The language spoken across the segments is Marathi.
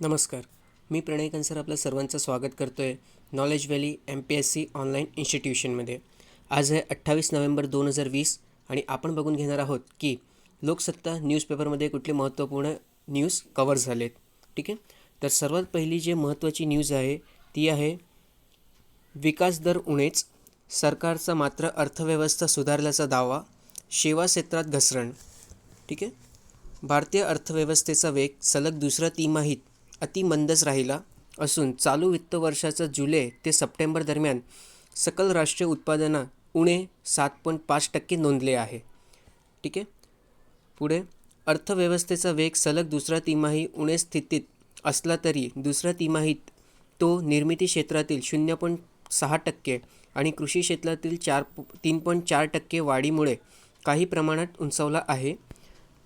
नमस्कार. मी प्रणय कंसर आपलं सर्वांचं स्वागत करतो आहे नॉलेज व्हॅली MPSC ऑनलाईन इन्स्टिट्यूशनमध्ये. आज आहे 28 नोव्हेंबर 2020 आणि आपण बघून घेणार आहोत की लोकसत्ता न्यूजपेपरमध्ये कुठले महत्त्वपूर्ण न्यूज कव्हर झालेत. ठीक आहे, तर सर्वात पहिली जे महत्त्वाची न्यूज आहे ती आहे विकास दर उणेच, सरकारचा मात्र अर्थव्यवस्था सुधारल्याचा दावा, सेवा क्षेत्रात घसरण. ठीक आहे, भारतीय अर्थव्यवस्थेचा वेग सलग दुसऱ्या तिमाहीत अतिमंदच राहिला असून चालू वित्त वर्षाचा जुलै ते सप्टेंबर दरम्यान सकल राष्ट्रीय उत्पादना उणे 7.5% नोंदले आहे. ठीक आहे, पुढे अर्थव्यवस्थेचा वेग सलग दुसरा तिमाही उणे स्थितीत असला तरी दुसऱ्या तिमाहीत तो निर्मिती क्षेत्रातील 0.6% आणि कृषी क्षेत्रातील 3.4% वाढीमुळे काही प्रमाणात उंचावला आहे.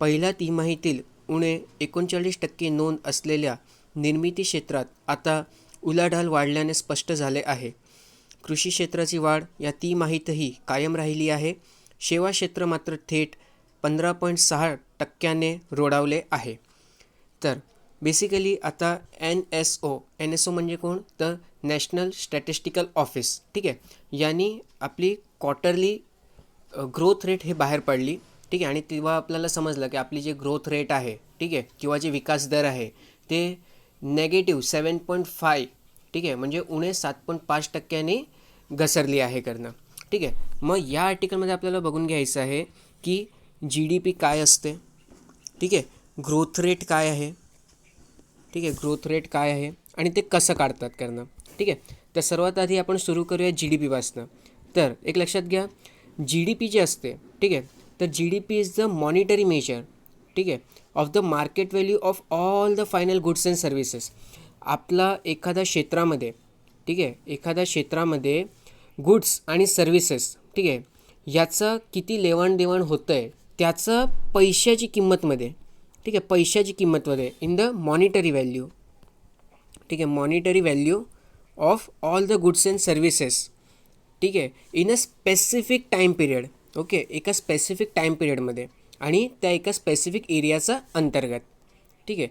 पहिल्या तिमाहीतील उणे 39% नोंद असलेल्या निर्मिती क्षेत्रात आता उलाढाल वाढल्याने स्पष्ट झाले आहे. कृषी क्षेत्राची वाढ या तिमाहीतही कायम राहिली आहे. सेवा क्षेत्र मात्र थेट 15.6% रोडावले आहे. तर बेसिकली आता NSO म्हणजे कोण, तर नॅशनल स्टॅटिस्टिकल ऑफिस. ठीक आहे, यांनी आपली क्वार्टरली ग्रोथ रेट हे बाहेर पडली. ठीक आहे, आणि तेव्हा आपल्याला समजलं की आपली जे ग्रोथ रेट आहे, ठीक आहे, किंवा जे विकास दर आहे ते -7.5, ठीक आहे, म्हणजे उणे 7.5% घसरली आहे करणं. ठीक आहे, मग या आर्टिकलमध्ये आपल्याला बघून घ्यायचं आहे की GDP काय असते, ठीक आहे, ग्रोथ रेट काय आहे, ठीक आहे, ग्रोथ रेट काय आहे आणि ते कसं काढतात करणं. ठीक आहे, तर सर्वात आधी आपण सुरू करूया GDP पासनं. तर एक लक्षात घ्या, GDP जे असते, ठीक आहे, तर GDP is the monetary measure, ठीक आहे, of the market value of all the final goods and services. आपला एखाद्या क्षेत्रामध्ये, ठीक आहे, एखाद्या क्षेत्रामध्ये गुड्स आणि सर्व्हिसेस, ठीक आहे, याचं किती लेवाणदेवाण होतं आहे त्याचं पैशाची किंमतमध्ये, ठीक आहे, पैशाची किंमतमध्ये इन द मॉनिटरी व्हॅल्यू, ठीक आहे, monetary value of all the goods and services, ठीक आहे, in a specific time period. Okay, एका स्पेसिफिक टाईम पिरियडमध्ये आणि त्या एका स्पेसिफिक एरियाचा अंतर्गत. ठीक आहे,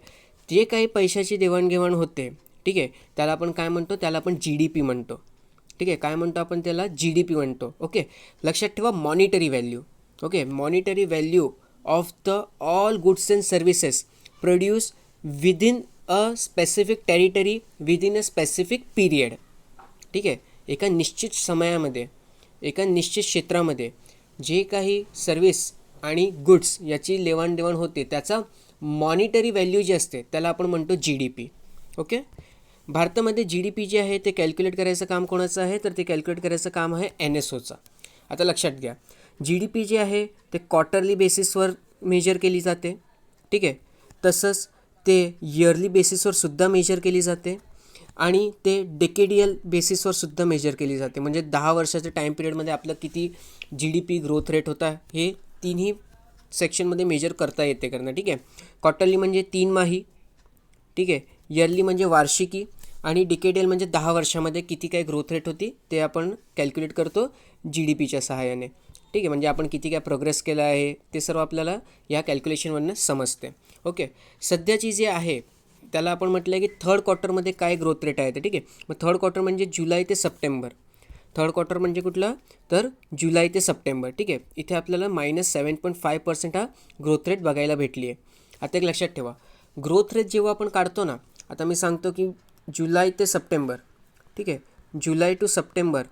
जे काही पैशाची देवाणघेवाण होते, ठीक आहे, त्याला आपण काय म्हणतो, त्याला आपण GDP म्हणतो. ठीक आहे, काय म्हणतो आपण त्याला, GDP म्हणतो. ओके, लक्षात ठेवा monetary value. Okay, monetary value of the all goods and services produce within a specific territory within a specific period. ठीक आहे, एका निश्चित समयामध्ये, एका निश्चित क्षेत्रामध्ये जे काही सर्व्हिस आणि गुड्स याची लेवाणदेवाण होते त्याचा मॉनिटरी व्हॅल्यू जी असते त्याला आपण म्हणतो GDP. ओके, भारतामध्ये GDP जे आहे ते कॅल्क्युलेट करायचं काम कोणाचं आहे, तर ते कॅल्क्युलेट करायचं काम आहे NSOचं. आता लक्षात घ्या, GDP जे आहे ते क्वार्टरली बेसिसवर मेजर केली जाते. ठीक आहे, तसंच ते इयरली बेसिसवर सुद्धा मेजर केली जाते आणि ते डेकेडियल बेसिसवर सुद्धा मेजर केली जाते. म्हणजे 10 वर्षाच्या टाईम पिरियडमध्ये आपलं किती GDP ग्रोथ रेट होता हे तिन्ही सेक्शनमध्ये मेजर करता येते करणं. ठीक आहे, क्वार्टरली म्हणजे 3 माही, ठीक आहे, इयरली म्हणजे वार्षिकी आणि डिकेडियल म्हणजे 10 वर्षामध्ये किती काय ग्रोथ रेट होती ते आपण कॅल्क्युलेट करतो GDPच्या सहाय्याने. ठीक आहे, म्हणजे आपण किती काय प्रोग्रेस केला आहे ते सर्व आपल्याला या कॅल्क्युलेशनवरनं समजते. ओके, सध्याची जी आहे त्याला आपण म्हटलं आहे की थर्ड क्वार्टरमध्ये काय ग्रोथ रेट आहे ते. ठीक आहे, मग थर्ड क्वार्टर म्हणजे जुलै ते सप्टेंबर. थर्ड क्वार्टर म्हणजे कुठला, तर जुलै ते सप्टेंबर. ठीक आहे, इथे आपल्याला -7.5% हा ग्रोथ रेट बघायला भेटली आहे. आता एक लक्षात ठेवा, ग्रोथ रेट जेव्हा आपण काढतो ना, आता मी सांगतो की जुलै ते सप्टेंबर, ठीक आहे, जुलै टू सप्टेंबर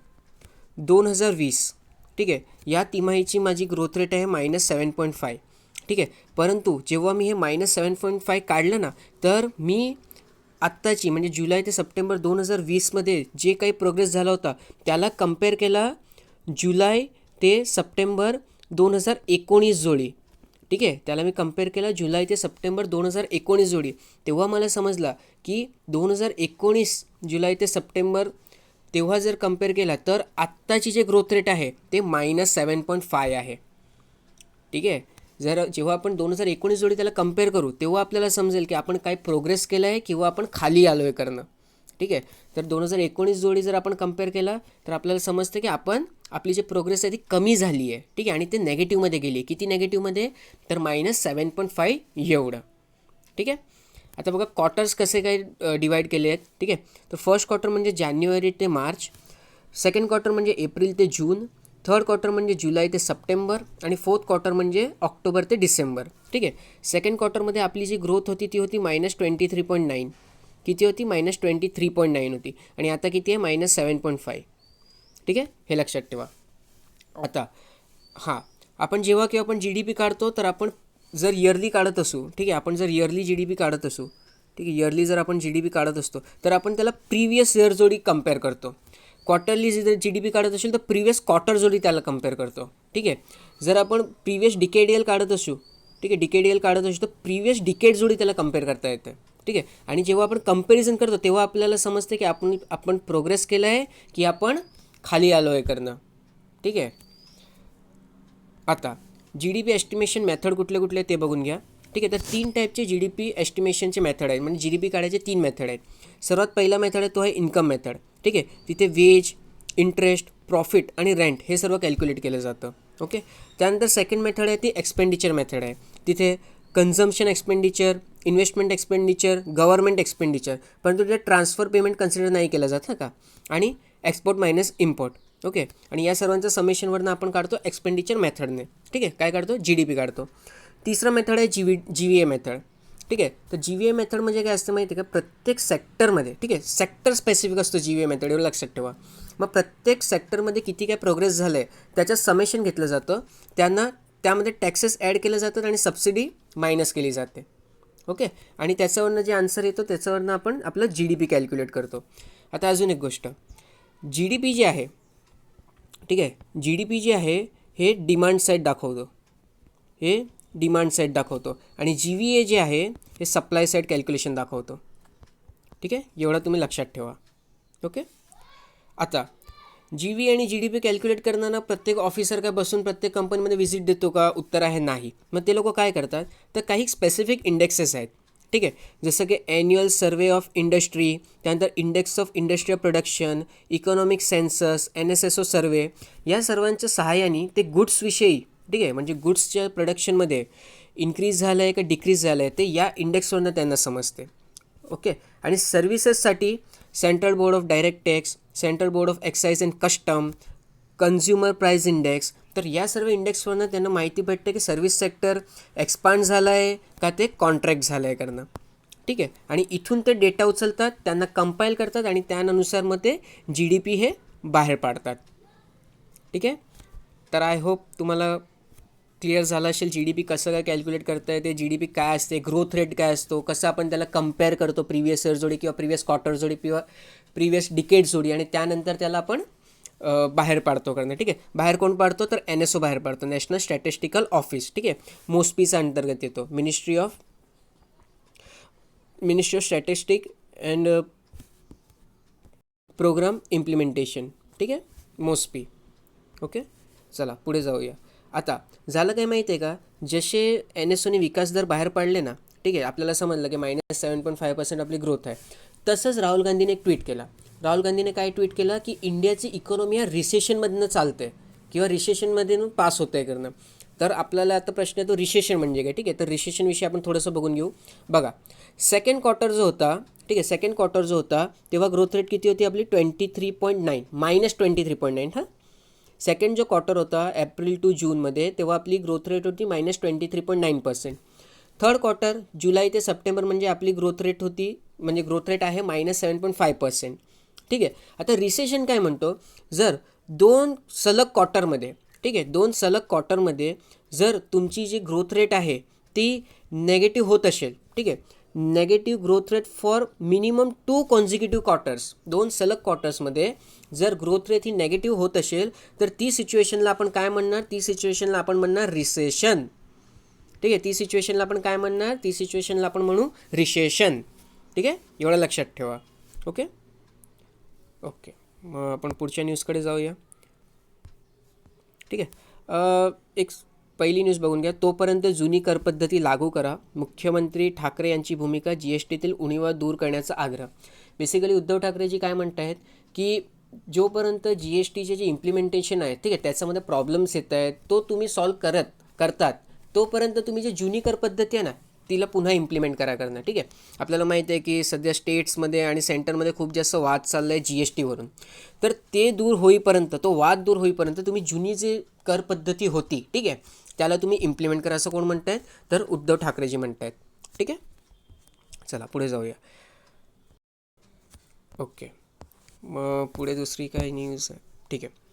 2020, ठीक आहे, या तिमाहीची माझी ग्रोथ रेट आहे -7.5. ठीक आहे, परंतु जेव्हा मी हे -7.5 काढलं ना, तर मी आत्ताची म्हणजे जुलै ते सप्टेंबर 2020मध्ये जे काही प्रोग्रेस झाला होता त्याला कम्पेअर केला जुलै ते सप्टेंबर 2019 जोडी. ठीक आहे, त्याला मी कम्पेअर केला जुलै ते सप्टेंबर 2019 जोडी. तेव्हा मला समजला की 2019 जुलै ते सप्टेंबर तेव्हा जर कम्पेअर केला तर आत्ताची जे ग्रोथ रेट आहे ते -7.5 आहे. ठीक आहे, जेव्हा आपण 2019 जोडी त्याला कम्पेअर करू तेव्हा आपल्याला समजेल की आपण काय प्रोग्रेस केला आहे किंवा आपण खाली आलो आहे करणं. ठीक आहे, तर 2019 जोडी जर आपण कम्पेअर केला तर आपल्याला समजतं की आपण आपली जी प्रोग्रेस आहे ती कमी झाली आहे. ठीक आहे, आणि ते नेगेटिव्हमध्ये गेली आहे. किती नेगेटिव्हमध्ये, तर -7.5 एवढं. ठीक आहे, आता बघा क्वार्टर्स कसे काय डिवाईड केले आहेत, ठीक आहे. तर फर्स्ट क्वार्टर म्हणजे जानेवारी ते मार्च, सेकंड क्वार्टर म्हणजे एप्रिल ते जून, थर्ड क्वार्टर म्हणजे जुलै ते सप्टेंबर आणि फोर्थ क्वार्टर म्हणजे ऑक्टोबर ते डिसेंबर, ठीक आहे. सेकंड क्वार्टरमध्ये आपली जी ग्रोथ होती ती होती -23.9. किती होती? -23.9 होती. आणि आता किती आहे? -7.5. ठीक आहे, हे लक्षात ठेवा. आता हां, आपण जेव्हा केव्हा आपण जी डी पी काढतो तर आपण जर इयरली काढत असू, ठीक आहे, आपण जर इयरली जी डी पी काढत असू, ठीक आहे, इयरली जर आपण जी डी पी काढत असतो तर आपण त्याला प्रिव्हियस इयर जोडी कम्पेअर करतो. क्वार्टरली जर जी डी पी काढत असेल तर प्रिव्हियस क्वार्टर जोडी त्याला कम्पेअर करतो, ठीक आहे. जर आपण प्रिव्हियस डिकेडियल काढत असू, ठीक आहे, डिकेडियल काढत असू तर प्रिव्हियस डिकेड जोडी त्याला कम्पेअर करता येतं, ठीक आहे. आणि जेव्हा आपण कंपॅरिझन करतो तेव्हा आपल्याला समजते की आपण प्रोग्रेस केलं आहे की आपण खाली आलो आहे करणं, ठीक आहे. आता G D P estimation method कुठले कुठले ते बघून घ्या, ठीक आहे. तर 3 टाईपचे जी डी पी एस्टिमेशनचे मेथड आहेत, म्हणजे जी डी पी काढायचे 3 मेथड आहेत. सर्वात पहिला मेथड आहे तो आहे इन्कम मेथड, ठीक आहे. तिथे वेज, इंटरेस्ट, प्रॉफिट आणि रेंट हे सर्व कॅल्क्युलेट केलं जातं, ओके. त्यानंतर सेकंड मेथड आहे ती एक्सपेंडिचर मेथड आहे. तिथे consumption expenditure, investment expenditure, government expenditure, परंतु तिथे ट्रान्सफर पेमेंट कन्सिडर नाही केलं जात का, आणि एक्सपोर्ट मायनस इम्पोर्ट, ओके. आणि या सर्वांचं समेशनवरनं आपण काढतो एक्सपेंडिचर मेथडने, ठीक आहे. काय काढतो? जी डी पी काढतो. तिसरं मेथड आहे जी व्ही ए मेथड, ठीक आहे. तर जी व्ही ए मेथड म्हणजे काय असतं माहिती आहे का? प्रत्येक सेक्टरमध्ये, ठीक आहे, सेक्टर स्पेसिफिक असतो जी व्ही ए मेथड, एवढं लक्षात ठेवा. मग प्रत्येक सेक्टरमध्ये किती काय प्रोग्रेस झालं आहे त्याचं समेशन घेतलं जातं, त्यामध्ये टॅक्सेस ॲड केले जातात आणि सबसिडी मायनस केली जाते, ओके. आणि त्याच्यावरनं जे आन्सर येतो त्याच्यावरनं आपण आपलं जी डी पी कॅल्क्युलेट करतो. आता अजून एक गोष्ट, जी डी पी जी आहे, ठीक आहे, जी डी पी जी आहे हे डिमांड साईड दाखवतो, हे डिमांड साईड दाखवतो, आणि जी व्ही ए जे आहे हे सप्लाय साईड कॅल्क्युलेशन दाखवतो, ठीक आहे. एवढं तुम्ही लक्षात ठेवा, ओके. आता जी व्ही आणि जी डी पी कॅल्क्युलेट करताना प्रत्येक ऑफिसर काय बसून प्रत्येक कंपनीमध्ये व्हिजिट देतो का? उत्तर आहे नाही. मग ते लोक काय करतात, तर काही स्पेसिफिक इंडेक्सेस आहेत, ठीक आहे. जसं की ॲन्युअल सर्वे ऑफ इंडस्ट्री, त्यानंतर index of industrial production, economic census, NSSO survey, या सर्वांच्या सहाय्याने ते गुड्सविषयी, ठीक आहे, म्हणजे गुड्सच्या प्रोडक्शनमध्ये इन्क्रीज झालं आहे का डिक्रीज झालं आहे ते या इंडेक्सवरनं त्यांना समजते, ओके. आणि सर्व्हिसेससाठी central board of direct tax, central board of excise and custom, consumer price index, तर या सर्व इंडेक्सवरनं त्यांना माहिती भेटते की सर्व्हिस सेक्टर एक्सपांड झालं आहे का ते कॉन्ट्रॅक्ट झालं आहे करणं, ठीक आहे. आणि इथून ते डेटा उचलतात, त्यांना कंपाईल करतात आणि त्यानुसार मग ते जी डी पी हे बाहेर पाडतात, ठीक आहे. तर आय होप तुम्हाला क्लिअर झालं असेल जी डी पी कसं काय कॅल्क्युलेट करता येते, जी डी पी काय असते, ग्रोथ रेट काय असतो, कसं आपण त्याला कम्पेअर करतो प्रिव्हियस इयर जोडी किंवा प्रिव्हियस क्वार्टर जोडी किंवा प्रिव्हियस डिकेड जोडी, आणि त्यानंतर त्याला आपण बाहेर पाडतो करणं, ठीक आहे. बाहेर कोण पाडतो? तर NSO बाहेर पाडतो, नॅशनल स्टॅटिस्टिकल ऑफिस, ठीक आहे. मोस्पीचा अंतर्गत येतो, ministry of statistic and programme implementation, ठीक आहे, मोस्पी, ओके. चला पुढे जाऊया. आता झालं काय माहिती आहे का, जसे NSOने विकास दर बाहेर पाडले ना, ठीक आहे, आपल्याला समजलं की -7.5% आपली ग्रोथ आहे. तसंच राहुल गांधीने एक ट्विट केला. राहुल गांधीने काय ट्विट केलं की इंडियाची इकॉनॉमी हा रिसेशनमधनं चालते किंवा रिसेशनमधून पास होतं आहे करणं. तर आपल्याला आता प्रश्न येतो रिसेशन म्हणजे काय, ठीक आहे. तर रिसेशनविषयी आपण थोडंसं बघून घेऊ. बघा, सेकंड क्वार्टर जो होता, ठीक आहे, सेकंड क्वार्टर जो होता तेव्हा ग्रोथ रेट किती होती आपली? 23.9, -23.9. हां, सेकंड जो क्वार्टर होता एप्रिल टू जूनमध्ये तेव्हा आपली ग्रोथ रेट होती -23.9%. थर्ड क्वार्टर जुलै ते सप्टेंबर म्हणजे आपली ग्रोथ रेट होती, म्हणजे ग्रोथ रेट आहे -7.5%, ठीक आहे. आता रिसेशन काय म्हणतो, जर 2 सलग क्वार्टरमध्ये, ठीक आहे, 2 सलग क्वार्टरमध्ये जर तुमची जी ग्रोथ रेट आहे ती नेगेटिव्ह होत असेल, ठीक आहे, negative growth rate for minimum 2 consecutive quarters, 2 सलग क्वार्टर्समध्ये जर ग्रोथ रेट ही नेगेटिव्ह होत असेल तर ती सिच्युएशनला आपण काय म्हणणार? ती सिच्युएशनला आपण म्हणणार रिसेशन, ठीक आहे. ती सिच्युएशनला आपण काय म्हणणार? ती सिच्युएशनला आपण म्हणू रिसेशन, ठीक आहे. एवढं लक्षात ठेवा, ओके. ओके, मग आपण पुढच्या न्यूजकडे जाऊया, ठीक आहे. एक पहिली न्यूज बघून घ्या. तोपर्यंत जुनी करपद्धती लागू करा, मुख्यमंत्री ठाकरे यांची भूमिका, GSTतील उणीवा दूर करण्याचा आग्रह. बेसिकली उद्धव ठाकरेजी काय म्हणत आहेत की जोपर्यंत GSTचे जे इम्प्लिमेंटेशन आहे, ठीक आहे, त्याच्यामध्ये प्रॉब्लेम्स येत आहेत, तो तुम्ही सॉल्व करतात तोपर्यंत तुम्ही जे जुनी करपद्धती आहे ना, तिला पुन्हा इम्प्लिमेंट करणं. ठीक आहे. आपल्याला माहिती आहे की सध्या स्टेट्समध्ये आणि सेंटरमध्ये खूप जास्त वाद चालला आहे GST वरून. तर ते दूर होईपर्यंत, तो वाद दूर होईपर्यंत तुम्ही जुनी जी कर पद्धती होती, ठीक आहे, त्याला तुम्ही इम्प्लिमेंट करा असं कोण म्हणत आहेत? तर उद्धव ठाकरेजी म्हणत आहेत. ठीक आहे. चला पुढे जाऊया. ओके, मग पुढे दुसरी काय न्यूज आहे? ठीक आहे.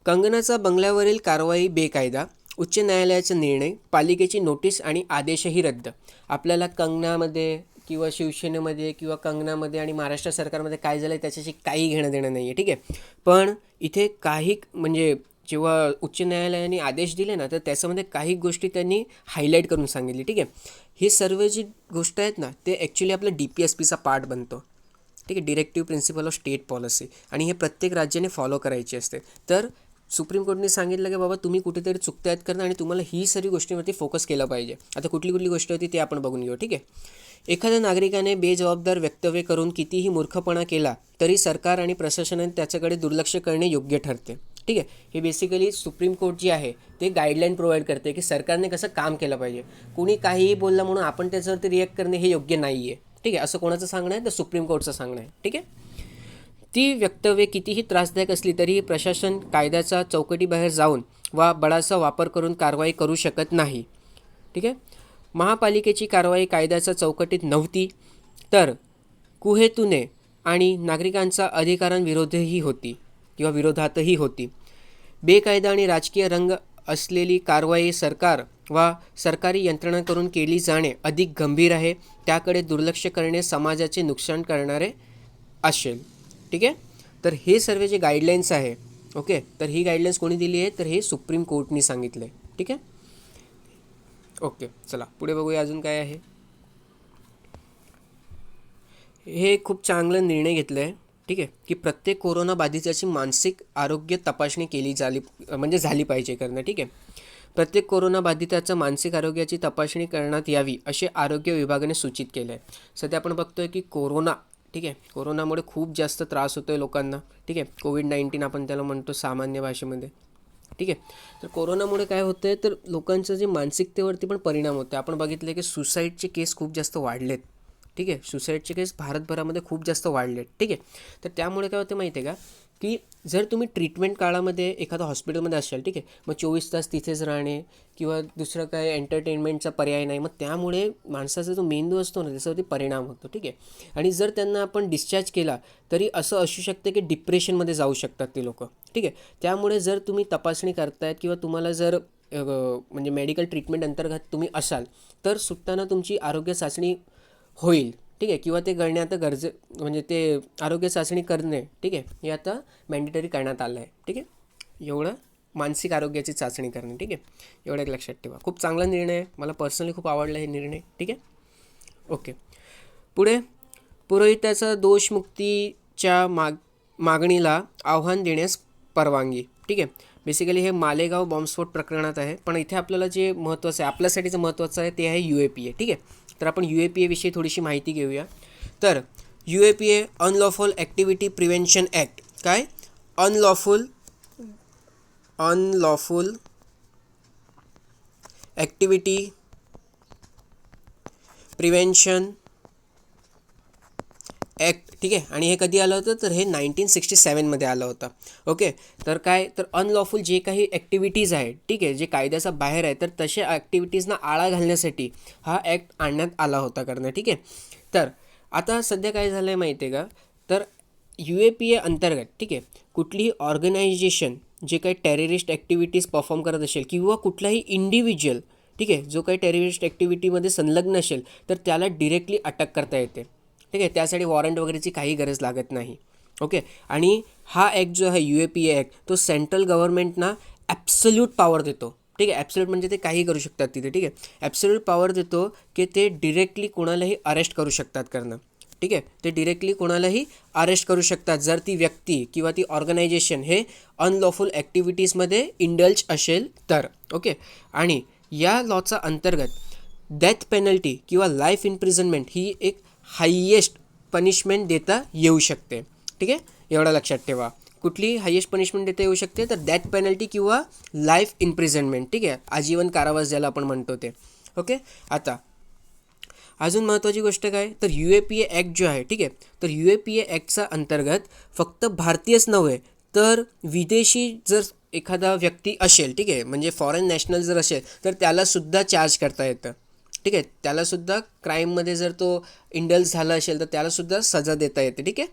कंगनाचा बंगल्यावरील कारवाई बेकायदा, उच्च न्यायालयाचा निर्णय, पालिकेची नोटीस आणि आदेशही रद्द. आपल्याला कंगनामध्ये किंवा शिवसेनेमध्ये किंवा कंगनामध्ये आणि महाराष्ट्र सरकारमध्ये काय झालं आहे त्याच्याशी काही घेणं देणं नाही आहे. ठीक आहे. पण इथे काही म्हणजे जेव्हा उच्च न्यायालयाने आदेश दिले ना, तर त्याच्यामध्ये काही गोष्टी त्यांनी हायलाईट करून सांगितली. ठीक आहे. ही सर्व जी गोष्ट आहेत ना, ते ॲक्च्युली आपलं DPSPचा पार्ट बनतो. ठीक आहे, directive principle of state policy, आणि हे प्रत्येक राज्याने फॉलो करायची असते. तर सुप्रीम कोर्टने सांगितलं की बाबा तुम्ही कुठेतरी चुकतायत करणं आणि तुम्हाला ही सर्व गोष्टींवरती फोकस केला पाहिजे. आता कुठली कुठली गोष्ट होती ते आपण बघून घेऊ. ठीक आहे. एखाद्या नागरिकाने बेजबाबदार वक्तव्य करून कितीही मूर्खपणा केला तरी सरकार आणि प्रशासनाने त्याच्याकडे दुर्लक्ष करणे योग्य ठरते. ठीक आहे. हे बेसिकली सुप्रीम कोर्ट जी आहे ते गाईडलाईन प्रोव्हाइड करते की सरकारने कसं काम केलं पाहिजे. कुणी काहीही बोललं म्हणून आपण त्याच्यावरती रिॲक्ट करणे हे योग्य नाही आहे. ठीक आहे. असं कोणाचं सांगणं आहे? तर सुप्रीम कोर्टचं सांगणं आहे. ठीक आहे. ती वक्तव्ये कितीही त्रासदायक असली तरीही प्रशासन कायद्याच्या चौकटीबाहेर जाऊन वा बळाचा वापर करून कारवाई करू शकत नाही. ठीक आहे. महापालिकेची कारवाई कायद्याच्या चौकटीत नव्हती तर कुहेतुने आणि नागरिकांच्या अधिकारांविरोधही होती किंवा विरोधातही होती. बेकायदा आणि राजकीय रंग असलेली कारवाई सरकार वा सरकारी यंत्रणांकडून केली जाणे अधिक गंभीर आहे. त्याकडे दुर्लक्ष करणे समाजाचे नुकसान करणारे असेल. ठीक आहे. तर हे सर्व जे गाईडलाईन्स आहे, ओके, तर ही गाईडलाईन्स कोणी दिली आहे? तर हे सुप्रीम कोर्टनी सांगितलं आहे. ठीक आहे. ओके, चला पुढे बघूया अजून काय आहे. हे खूप चांगलं निर्णय घेतलं आहे. ठीक आहे, की प्रत्येक कोरोना बाधिताची मानसिक आरोग्य तपासणी केली झाली पाहिजे करणं. ठीक आहे. प्रत्येक कोरोना बाधिताचं मानसिक आरोग्याची तपासणी करण्यात यावी असे आरोग्य विभागाने सूचित केलं आहे. सध्या आपण बघतोय की कोरोना, ठीक आहे, कोरोनामुळे खूप जास्त त्रास होतो आहे लोकांना. ठीक आहे. कोविड-19 आपण त्याला म्हणतो सामान्य भाषेमध्ये. ठीक आहे. तर कोरोनामुळे काय होतं आहे, तर लोकांचं जे मानसिकतेवरती पण परिणाम होतो आहे. आपण बघितलं की सुसाईडचे केस खूप जास्त वाढलेत. ठीक आहे. सुसाईडचे केस भारतभरामध्ये खूप जास्त वाढलेत. ठीक आहे. तर त्यामुळे काय होतं माहिती आहे का, की जर तुम्ही ट्रीटमेंट काळामध्ये एखाद्या हॉस्पिटलमध्ये असाल, ठीक आहे, मग 24 तास तिथेच राहणे किंवा दुसरं काय एंटरटेनमेंटचा पर्याय नाही, मग त्यामुळे माणसाचा जो मेंदू असतो ना त्याच्यावरती परिणाम होतो. ठीक आहे. आणि जर त्यांना आपण डिस्चार्ज केला तरी असं असू शकतं की डिप्रेशनमध्ये जाऊ शकतात ते लोक. ठीक आहे. त्यामुळे जर तुम्ही तपासणी करतायत किंवा तुम्हाला जर म्हणजे मेडिकल ट्रीटमेंट अंतर्गत तुम्ही असाल तर सुटताना तुमची आरोग्य चाचणी होईल. ठीक आहे. किंवा ते करणे आता म्हणजे ते आरोग्य चाचणी करणे, ठीक आहे, हे आता मॅन्डेटरी करण्यात आलं आहे. ठीक आहे. एवढं मानसिक आरोग्याची चाचणी करणे. ठीक आहे. एवढं एक लक्षात ठेवा. खूप चांगला निर्णय आहे. मला पर्सनली खूप आवडला हे निर्णय. ठीक आहे. ओके, पुढे पुरोहिताचा दोषमुक्तीच्या मागणीला आव्हान देण्यास परवानगी. ठीक आहे. बेसिकली हे मालेगाव बॉम्बस्फोट प्रकरणात आहे. पण इथे आपल्याला जे महत्त्वाचं आहे, आपल्यासाठीचं महत्त्वाचं आहे ते आहे UAPA. ठीक आहे. तर आपण UAPA विषयी थोडीशी माहिती घेऊया. तर UAPA unlawful activity prevention act. काय? Unlawful activity prevention act. ठीक आहे. आणि हे कधी आलं होतं? तर हे 1967मध्ये आलं होतं. ओके. तर काय, तर अनलॉफुल जे काही ॲक्टिव्हिटीज आहेत, ठीक आहे, जे कायद्याचा बाहेर आहे, तर तशा ॲक्टिव्हिटीजना आळा घालण्यासाठी हा ॲक्ट आणण्यात आला होता करणं. ठीक आहे. तर आता सध्या काय झालं आहे माहिती आहे का, तर UAPA अंतर्गत, ठीक आहे, कुठलीही ऑर्गनायझेशन जे काही टेररिस्ट ॲक्टिव्हिटीज परफॉर्म करत असेल किंवा कुठलाही इंडिव्हिज्युअल, ठीक आहे, जो काही टेररिस्ट ॲक्टिव्हिटीमध्ये संलग्न असेल तर त्याला डिरेक्टली अटक करता येते. ठीक आहे. त्यासाठी वॉरंट वगैरेची काही गरज लागत नाही. ओके. आणि हा ॲक्ट जो आहे UAPA ॲक्ट, तो सेंट्रल गव्हर्नमेंटना ॲब्सोल्यूट पॉवर देतो. ठीक आहे. ॲब्सोल्यूट म्हणजे ते काही करू शकतात तिथे. ठीक आहे. ॲब्सोल्यूट पॉवर देतो की ते डिरेक्टली कोणालाही अरेस्ट करू शकतात करणं. ठीक आहे. ते डिरेक्टली कोणालाही अरेस्ट करू शकतात जर ती व्यक्ती किंवा ती ऑर्गनायझेशन हे अनलॉफुल ॲक्टिव्हिटीजमध्ये इंडल्ज असेल तर. ओके. आणि या लॉचा अंतर्गत डेथ पेनल्टी किंवा लाईफ इम्प्रिझनमेंट ही एक हायेस्ट पनिशमेंट देता येऊ शकते. ठीक आहे. एवढं लक्षात ठेवा. कुठली हायेस्ट पनिशमेंट देता येऊ शकते? तर डेथ पेनल्टी किंवा लाईफ इम्प्रिझनमेंट. ठीक आहे. आजीवन कारावास ज्याला आपण म्हणतो ते. ओके. आता अजून महत्त्वाची गोष्ट काय, तर UAPA ॲक्ट जो आहे, ठीक आहे, तर UAPA ॲक्टचा अंतर्गत फक्त भारतीयच नव्हे तर विदेशी जर एखादा व्यक्ती असेल, ठीक आहे, म्हणजे फॉरेन नॅशनल जर असेल तर त्यालासुद्धा चार्ज करता येतं, ठीक आहे, त्यालासुद्धा क्राईममध्ये जर तो इंडल्ज झाला असेल तर त्यालासुद्धा सजा देता येते, ठीक आहे.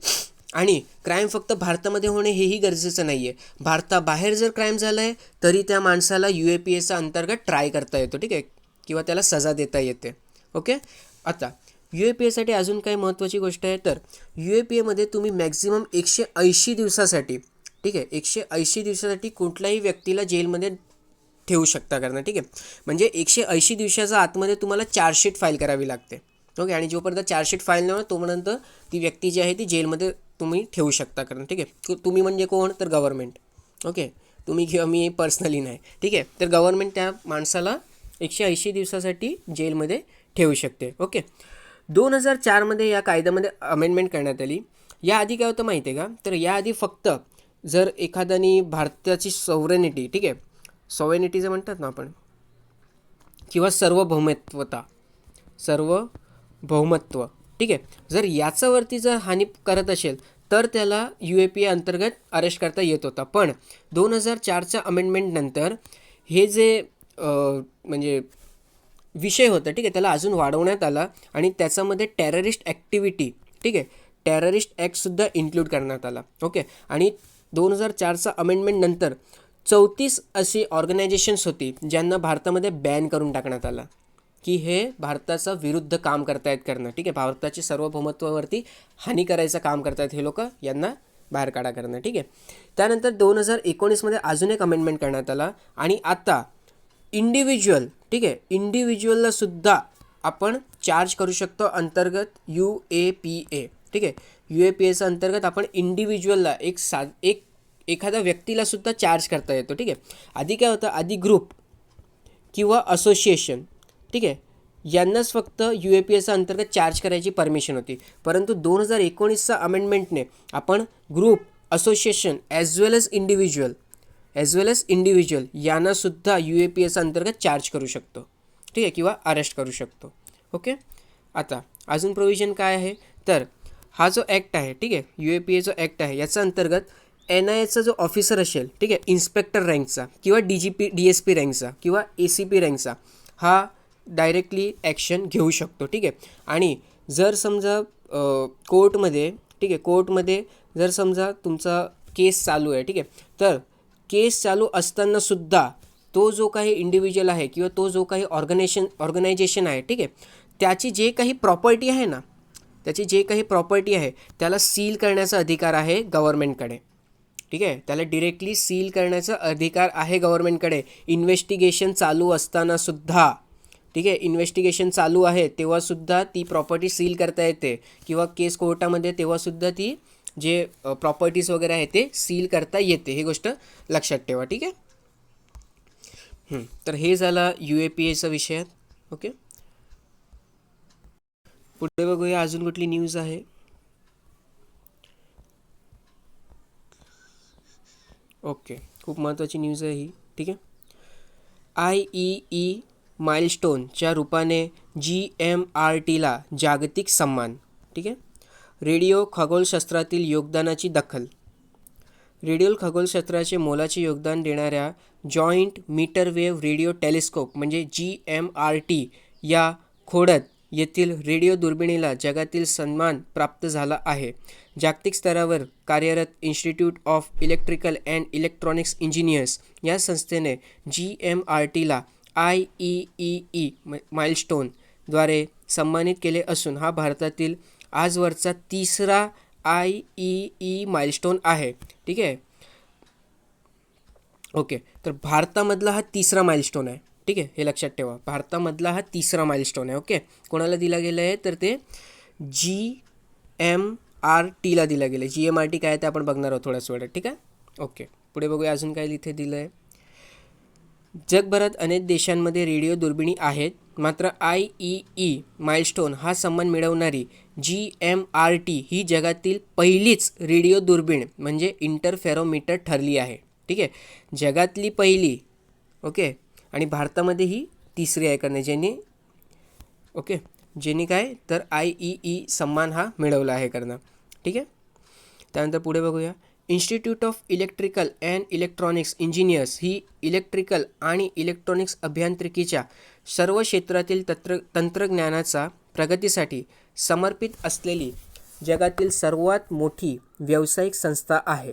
आणि क्राईम फक्त भारतामध्ये होणे हेही गरजेचं नाही आहे, भारताबाहेर जर क्राईम झालं आहे तरी त्या माणसाला UAPAचा अंतर्गत ट्राय करता येतो, ठीक आहे, किंवा त्याला सजा देता येते. ओके. आता UAPAसाठी अजून काही महत्त्वाची गोष्ट आहे, तर UAPAमध्ये तुम्ही मॅक्झिमम 180 दिवसासाठी, ठीक आहे, 180 दिवसासाठी कुठल्याही व्यक्तीला जेलमध्ये ठेवू शकता करणं, ठीक आहे. म्हणजे 180 दिवसाच्या आतमध्ये तुम्हाला चार्जशीट फाईल करावी लागते. ओके. आणि जोपर्यंत चार्जशीट फाईल नाही होत तोपर्यंत ती व्यक्ती जी आहे ती जेलमध्ये तुम्ही ठेवू शकता करणं, ठीक आहे. तुम्ही म्हणजे कोण, तर गव्हर्नमेंट. ओके. तुम्ही किंवा मी पर्सनली नाही, ठीक आहे. तर गव्हर्नमेंट त्या माणसाला 180 दिवसासाठी जेलमध्ये ठेवू शकते. ओके. 2004मध्ये या कायद्यामध्ये अमेंडमेंट करण्यात आली. याआधी काय होतं माहिती आहे का, तर याआधी फक्त जर एखाद्याने भारताची सॉव्हरेनिटी, ठीक आहे, सॉव्हरेनिटी म्हणतात ना आपण, किंवा सार्वभौमत्व, ठीक आहे, जर याच्यावरती जर हानी करत असेल तर त्याला UAPA अंतर्गत अरेस्ट करता येत होता. पण 2004च्या अमेंडमेंटनंतर हे जे म्हणजे विषय होता, ठीक आहे, त्याला अजून वाढवण्यात आला आणि त्याच्यामध्ये टेररिस्ट ॲक्टिव्हिटी, ठीक आहे, टेररिस्ट ॲक्टसुद्धा इन्क्लूड करण्यात आला. ओके. आणि 2004चा अमेंडमेंटनंतर 34 अशी ऑर्गनायझेशन्स होती ज्यांना भारतामध्ये बॅन करून टाकण्यात आला, की हे भारताचा विरुद्ध काम करतायत करणं, ठीक आहे, भारताच्या सार्वभौमत्वावरती हानी करायचं काम करतायत हे लोक, यांना बाहेर काढा करणं, ठीक आहे. त्यानंतर 2019मध्ये अजून एक अमेंडमेंट करण्यात आला आणि आता इंडिव्हिज्युअल, ठीक आहे, इंडिव्हिज्युअलला सुद्धा आपण चार्ज करू शकतो अंतर्गत UAPA, ठीक आहे. UAPAचा अंतर्गत आपण इंडिव्हिज्युअलला एखाद्या व्यक्तीला सुद्धा चार्ज करता येतो, ठीक आहे. आधी काय होतं, आधी ग्रुप किंवा असोसिएशन, ठीक आहे, यांनाच फक्त UAPAचा अंतर्गत चार्ज करायची परमिशन होती. परंतु 2019च्या अमेंडमेंटने आपण ग्रुप, असोसिएशन ॲज वेल एज इंडिव्हिज्युअल यांनासुद्धा UAPAचा अंतर्गत चार्ज करू शकतो, ठीक आहे, किंवा अरेस्ट करू शकतो. ओके. आता अजून प्रोव्हिजन काय आहे, तर हा जो ॲक्ट आहे, ठीक आहे, UAPA जो ॲक्ट आहे याचा अंतर्गत NIAचा जो ऑफिसर असेल, ठीक आहे, इन्स्पेक्टर रँकचा किंवा DSP रँकचा किंवा ACP रँकचा, हा डायरेक्टली ॲक्शन घेऊ शकतो, ठीक आहे. आणि जर समजा कोर्टमध्ये, ठीक आहे, कोर्टमध्ये जर समजा तुमचा केस चालू आहे, ठीक आहे, तर केस चालू असतानासुद्धा तो जो काही इंडिव्हिज्युअल आहे किंवा तो जो काही ऑर्गनायझेशन आहे, ठीक आहे, त्याची जे काही प्रॉपर्टी आहे ना, त्याला सील करण्याचा अधिकार आहे गव्हर्नमेंटकडे, ठीक आहे, त्याला डिरेक्टली सील करण्याचा अधिकार आहे गव्हर्नमेंटकडे. इन्व्हेस्टिगेशन चालू असतानासुद्धा, ठीक आहे, इन्व्हेस्टिगेशन चालू आहे तेव्हासुद्धा ती प्रॉपर्टी सील करता येते किंवा केस कोर्टामध्ये तेव्हासुद्धा ती जे प्रॉपर्टीज वगैरे आहे ते सील करता येते. ही गोष्ट लक्षात ठेवा, ठीक आहे. तर हे झाला UAPAचा विषय. ओके. पुढे बघूया अजून कुठली न्यूज आहे. ओके, खूप महत्त्वाची न्यूज आहे ही, ठीक आहे. IEE माइलस्टोनच्या रूपाने GMRTला जागतिक सन्मान, ठीक आहे. रेडिओ खगोलशास्त्रातील योगदानाची दखल. रेडिओ खगोलशास्त्राचे मोलाचे योगदान देणाऱ्या जॉईंट मीटरवेव्ह रेडिओ टेलिस्कोप म्हणजे GMRT या खोडद येथील रेडिओ दुर्बिणीला जगातील सन्मान प्राप्त झाला आहे. जागतिक स्तरावर कार्यरत institute of electrical and electronics engineers या संस्थेने GMRTला IEEE माइलस्टोनद्वारे सन्मानित केले असून हा भारतातील आजवरचा तिसरा IEEE माइलस्टोन आहे, ठीक आहे. ओके. तर भारतामधला हा तिसरा माइलस्टोन आहे, ठीक आहे, हे लक्षात ठेवा. भारतामधला हा तिसरा माइलस्टोन आहे. ओके. कोणाला दिला गेलं आहे, तर ते GMRTला दिलं गेलं आहे. GMRT काय ते आपण बघणार आहोत थोड्याच वेळात, ठीक आहे. ओके. पुढे बघूया अजून काय इथे दिलं आहे. जगभरात अनेक देशांमध्ये रेडिओ दुर्बिणी आहेत, मात्र IEEE माइलस्टोन हा सन्मान मिळवणारी GMRT ही जगातील पहिलीच रेडिओ दुर्बीण म्हणजे इंटरफेरोमीटर ठरली आहे, ठीक आहे. जगातली पहिली. ओके. आणि भारतामध्ये ही तिसरी आहे करणे ज्यांनी. ओके. ज्यांनी काय तर IEE सन्मान हा मिळवला आहे करणं. ठीक आहे. त्यानंतर पुढे बघूया. Institute of electrical and electronics engineers he electrical आणि इलेक्ट्रॉनिक्स अभियांत्रिकीच्या सर्व क्षेत्रातील तंत्रज्ञानाचा प्रगतीसाठी समर्पित असलेली जगातील सर्वात मोठी व्यावसायिक संस्था आहे.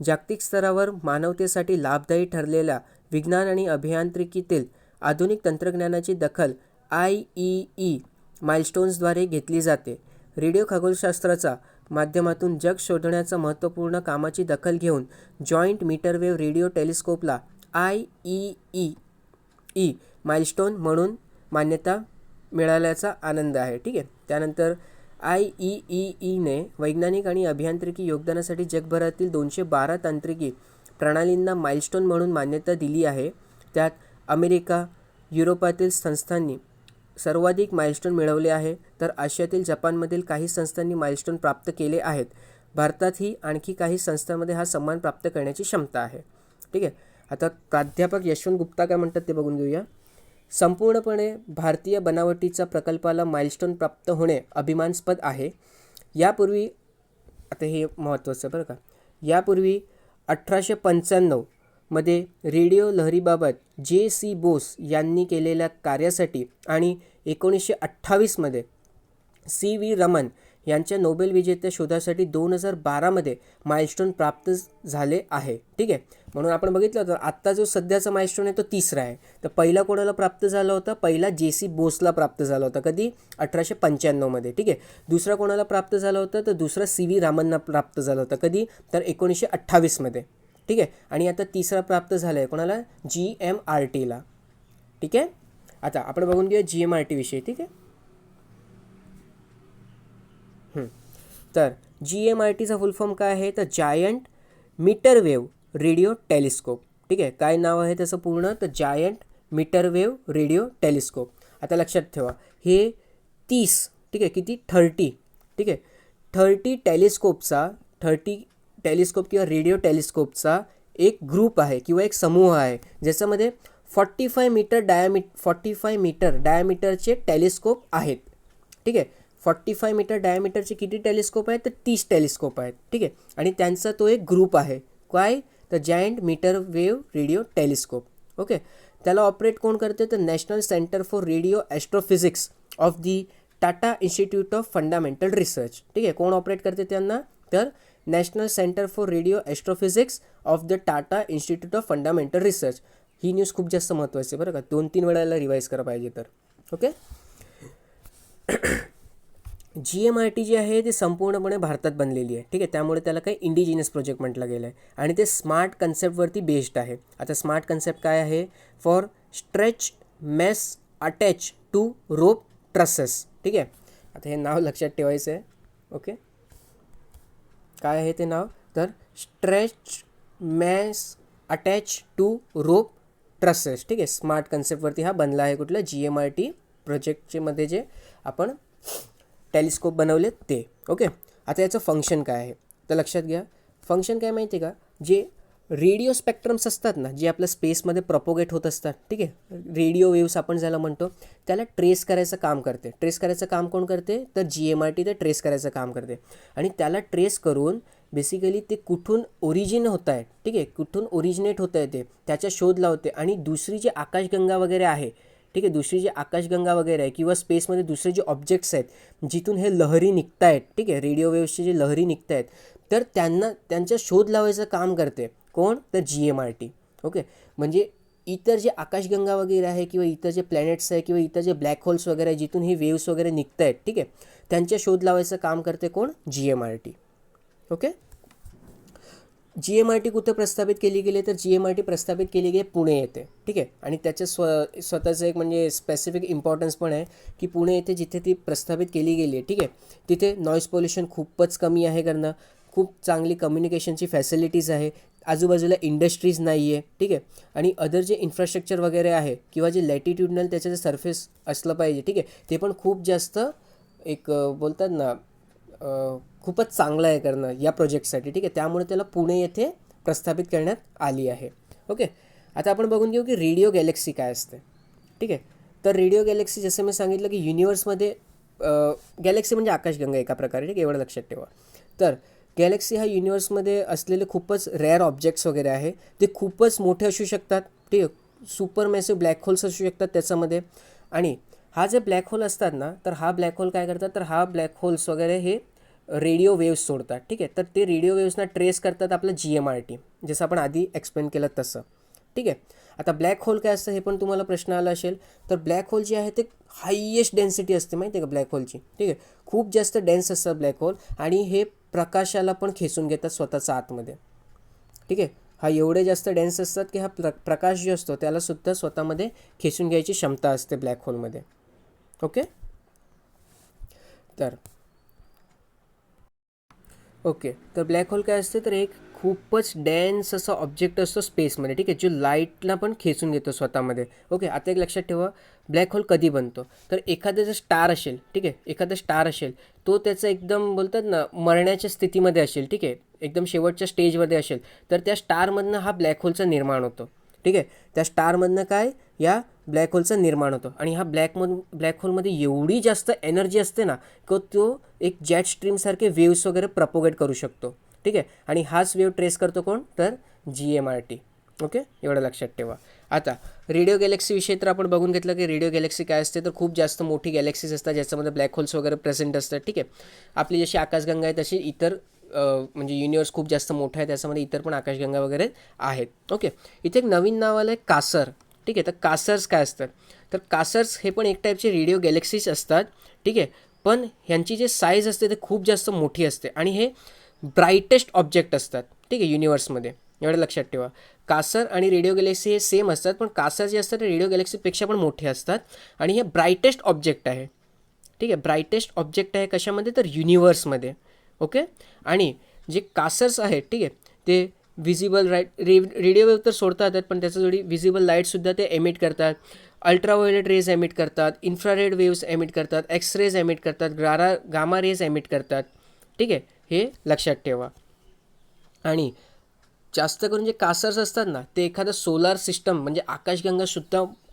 जागतिक स्तरावर मानवतेसाठी लाभदायी ठरलेल्या विज्ञान आणि अभियांत्रिकीतील आधुनिक तंत्रज्ञानाची दखल IEE माइलस्टोन्सद्वारे घेतली जाते. रेडिओ खगोलशास्त्राचा माध्यमातून जग शोधण्याचा महत्त्वपूर्ण कामाची दखल घेऊन जॉईंट मीटरवेव्ह रेडिओ टेलिस्कोपला IEE माइलस्टोन म्हणून मान्यता मिळाल्याचा आनंद आहे. ठीक आहे. त्यानंतर IEEने वैज्ञानिक आणि अभियांत्रिकी योगदानासाठी जगभरातील 212 तांत्रिकी प्रणालींना माइलस्टोन म्हणून मान्यता दिली आहे. त्यात अमेरिका, युरोपातील संस्थांनी सर्वाधिक माइलस्टोन मिळवले आहे, तर आशियातील जपानमधील काही संस्थांनी माइलस्टोन प्राप्त केले आहेत. भारतातही आणखी काही संस्थांमध्ये हा सन्मान प्राप्त करण्याची क्षमता आहे. ठीक आहे. आता प्राध्यापक यशवंत गुप्ता काय म्हणतात ते बघून घेऊया. संपूर्णपणे भारतीय बनावटीचा प्रकल्पाला माइलस्टोन प्राप्त होणे अभिमानास्पद आहे. यापूर्वी आता हे महत्त्वाचं बरं का, यापूर्वी 1895 मध्ये रेडिओ लहरीबाबत J.C. बोस यांनी केलेल्या कार्यासाठी आणि 1928 मध्ये C.V. रमन यांच्या नोबेल विजेत्या शोधासाठी 2012 मध्ये माइलस्टोन प्राप्त झाले आहे. ठीक आहे. म्हणून आपण बघितलं होतं आत्ता जो सध्याचा माइलस्टोन आहे तो 3रा आहे. तर पहिला कोणाला प्राप्त झाला होता, पहिला J.C. बोसला प्राप्त झाला होता. कधी 1895 मध्ये. ठीक आहे. दुसरा कोणाला प्राप्त झाला होता, तर दुसरा C.V. रामनना प्राप्त झाला होता. कधी तर 1928 मध्ये. ठीक आहे. आणि आता 3रा प्राप्त झाला आहे कोणाला, GMRTला. ठीक आहे. आता आपण बघून घेऊया GMRT विषयी. ठीक आहे. तर GMRTचा फुल फॉर्म काय आहे, तर जायंट मीटरवेव्ह रेडिओ टेलिस्कोप. ठीक आहे. काय नाव आहे त्याचं पूर्ण, तर जायंट मीटरवेव्ह रेडिओ टेलिस्कोप. आता लक्षात ठेवा हे 30, ठीक आहे, किती 30, ठीक आहे, 30 टेलिस्कोप किंवा रेडिओ टेलिस्कोपचा एक ग्रुप आहे किंवा एक समूह आहे, ज्याच्यामध्ये 45 मीटर डायमीटरचे टेलिस्कोप आहेत. ठीक आहे. 45 मीटर डायमीटरचे किती टेलिस्कोप आहेत, तर 30 टेलिस्कोप आहेत. ठीक आहे. आणि त्यांचा तो एक ग्रुप आहे. काय, तर giant metrewave radio telescope. Okay. त्याला ऑपरेट कोण करते, तर national centre for radio astrophysics of the Tata institute of fundamental research. ठीक आहे. कोण ऑपरेट करते त्यांना, तर national centre for radio astrophysics of the Tata institute of fundamental research. He news खूप जास्त महत्त्वाची आहे बरं का, 2-3 वेळाला रिवाईज करा पाहिजे तर. ओके. GMRT जी आहे ती संपूर्णपणे भारतात बनलेली आहे. ठीक आहे. त्यामुळे त्याला काही इंडिजिनस प्रोजेक्ट म्हटलं गेलं आहे आणि ते स्मार्ट कन्सेप्टवरती बेस्ड आहे. आता स्मार्ट कन्सेप्ट काय आहे, for stretch mess attach to rope trusses. ठीक आहे. आता हे नाव लक्षात ठेवायचं आहे. ओके. काय आहे ते नाव, तर stretch mess attach to rope trusses. ठीक आहे. स्मार्ट कन्सेप्टवरती हा बनला आहे. कुठलं, GMRT प्रोजेक्टचे मध्ये जे आपण टेलिस्कोप बनवले ते. ओके. आता याचं फंक्शन काय आहे, तर लक्षात घ्या. फंक्शन काय माहिती आहे का, जे रेडिओ स्पेक्ट्रम्स असतात ना, जे आपल्या स्पेसमध्ये प्रपोगेट होत असतात. ठीक आहे. रेडिओ वेव्स आपण ज्याला म्हणतो, त्याला ट्रेस करायचं काम करते. ट्रेस करायचं काम कोण करते, तर GMRT ते ट्रेस करायचं काम करते. आणि त्याला ट्रेस करून बेसिकली ते कुठून ओरिजिन होत आहे, ठीक आहे, कुठून ओरिजिनेट होत आहे ते त्याचा शोध लावते. आणि दुसरी जी आकाशगंगा वगैरे आहे, ठीक आहे, दुसरी जी आकाशगंगा वगैरे आहे किंवा स्पेसमध्ये दुसरे जे ऑब्जेक्ट्स आहेत जिथून हे लहरी निघत आहेत, ठीक आहे, रेडिओ वेव्सचे जे लहरी निघत आहेत, तर त्यांचा शोध लावायचं काम करते कोण, तर GMRT. ओके. म्हणजे इतर जे आकाशगंगा वगैरे आहे किंवा इतर जे प्लॅनेट्स आहे किंवा इतर जे ब्लॅक होल्स वगैरे आहे जिथून हे वेव्स वगैरे निघत आहेत, ठीक आहे, त्यांच्या शोध लावायचं काम करते कोण, GMRT. ओके. GMRT कुठे प्रस्थापित केली गेली, तर GMRT प्रस्थापित केली गेली पुणे येथे. ठीक आहे. आणि त्याचं स्वतःचं एक म्हणजे स्पेसिफिक इम्पॉर्टन्स पण आहे की पुणे येथे जिथे ती प्रस्थापित केली गेली आहे, ठीक आहे, तिथे नॉईज पोल्युशन खूपच कमी आहे करणं, खूप चांगली कम्युनिकेशनची फॅसिलिटीज आहे, आजूबाजूला इंडस्ट्रीज नाही आहे, ठीक आहे, आणि अदर जे इन्फ्रास्ट्रक्चर वगैरे आहे किंवा जे लॅटिट्यूडनल त्याचं जे सरफेस असलं पाहिजे, ठीक आहे, ते पण खूप जास्त एक बोलतात ना खूपच चांगलं आहे करणं या प्रोजेक्टसाठी. ठीक आहे. त्यामुळे त्याला पुणे येथे प्रस्थापित करण्यात आली आहे. ओके. आता आपण बघून घेऊ की रेडिओ गॅलेक्सी काय असते. ठीक आहे. तर रेडिओ गॅलेक्सी जसं मी सांगितलं की युनिवर्समध्ये गॅलेक्सी म्हणजे आकाशगंगा एका प्रकारे, ठीक आहे, एवढं लक्षात ठेवा. तर गॅलेक्सी हा युनिवर्समध्ये असलेले खूपच रेअर ऑब्जेक्ट्स वगैरे आहे, ते खूपच मोठे असू शकतात, ठीक आहे, सुपर मॅसिव्ह ब्लॅक होल्स असू शकतात त्याच्यामध्ये. आणि हा जे ब्लॅक होल असतात ना, तर हा ब्लॅक होल काय करतात, तर हा ब्लॅक होल्स वगैरे हे रेडिओ वेव्स सोडतात, ठीक आहे. तर ते रेडिओ वेव्सना ट्रेस करतात आपलं GMRT, जसं आपण आधी एक्सप्लेन केलं तसं, ठीक आहे. आता ब्लॅक होल काय असतं हे पण तुम्हाला प्रश्न आला असेल. तर ब्लॅक होल जे आहे ते हायेस्ट डेन्सिटी असते, माहिती आहे का ब्लॅक होलची, ठीक आहे. खूप जास्त डेन्स असतात ब्लॅक होल, आणि हे प्रकाशाला पण खेचून घेतात स्वतःचा आतमध्ये, ठीक आहे. हा एवढे जास्त डेन्स असतात की हा प्रकाश जो असतो त्याला सुद्धा स्वतःमध्ये खेचून घ्यायची क्षमता असते ब्लॅक होलमध्ये. ओके. तर ओके, तर ब्लॅक होल काय असते, तर एक खूपच डेन्स असा ऑब्जेक्ट असतो स्पेसमध्ये, ठीक आहे, जो लाईटला पण खेचून घेतो स्वतःमध्ये. ओके, आता एक लक्षात ठेवा, ब्लॅक होल कधी बनतो, तर एखादा जर स्टार असेल, ठीक आहे, एखादा स्टार असेल, तो त्याचं एकदम बोलतात ना मरण्याच्या स्थितीमध्ये असेल, ठीक आहे, एकदम शेवटच्या स्टेजमध्ये असेल, तर त्या स्टारमधनं हा ब्लॅक होलचं निर्माण होतो, ठीक आहे. त्या स्टारमधनं काय, या ब्लॅक होलचं निर्माण होतं. आणि हा ब्लॅक होलमध्ये एवढी जास्त एनर्जी असते ना, की तो एक जेट स्ट्रीमसारखे वेव्स वगैरे प्रपोगेट करू शकतो, ठीक आहे. आणि हाच वेव्ह ट्रेस करतो कोण, तर GMRT. ओके, एवढं लक्षात ठेवा. आता रेडिओ गॅलेक्सीविषयी तर आपण बघून घेतलं की रेडिओ गॅलेक्सी काय असते, तर खूप जास्त मोठी गॅलेक्सीज असतात ज्याच्यामध्ये ब्लॅक होल्स वगैरे प्रेझेंट असतात, ठीक आहे. आपली जशी आकाशगंगा आहे तशी इतर म्हणजे युनिवर्स खूप जास्त मोठं आहे, त्याच्यामध्ये इतर पण आकाशगंगा वगैरे आहेत. ओके, इथे एक नवीन नाव आलं आहे कासर, ठीक आहे. तर कासर्स काय असतात, तर कासर्स हे पण एक टाईपचे रेडिओ गॅलेक्सीज असतात, ठीक आहे. पण ह्यांची जे साईज असते ते खूप जास्त मोठी असते, आणि हे ब्राईटेस्ट ऑब्जेक्ट असतात, ठीक आहे, युनिवर्समध्ये. एवढं लक्षात ठेवा, कासर आणि रेडिओ गॅलेक्सी हे सेम असतात, पण कासर जे असतात ते रेडिओ गॅलेक्सीपेक्षा पण मोठे असतात, आणि हे ब्राईटेस्ट ऑब्जेक्ट आहे, ठीक आहे. ब्राईटेस्ट ऑब्जेक्ट आहे कशामध्ये, तर युनिवर्समध्ये. ओके. आणि जे कासर्स आहेत, ठीक आहे, ते व्हिजिबल रेडिओ वेव्ह तर सोडता येतात, पण त्याच्या जोडी व्हिजिबल लाईटसुद्धा ते एमिट करतात, अल्ट्राव्हायोलेट रेज एमिट करतात, इन्फ्रारेड वेव्स एमिट करतात, एक्सरेज एमिट करतात, गामा रेज एमिट करतात, ठीक आहे. हे लक्षात ठेवा. आणि जास्त करून जे कासर्स असतात ना, ते एखादं सोलार सिस्टम म्हणजे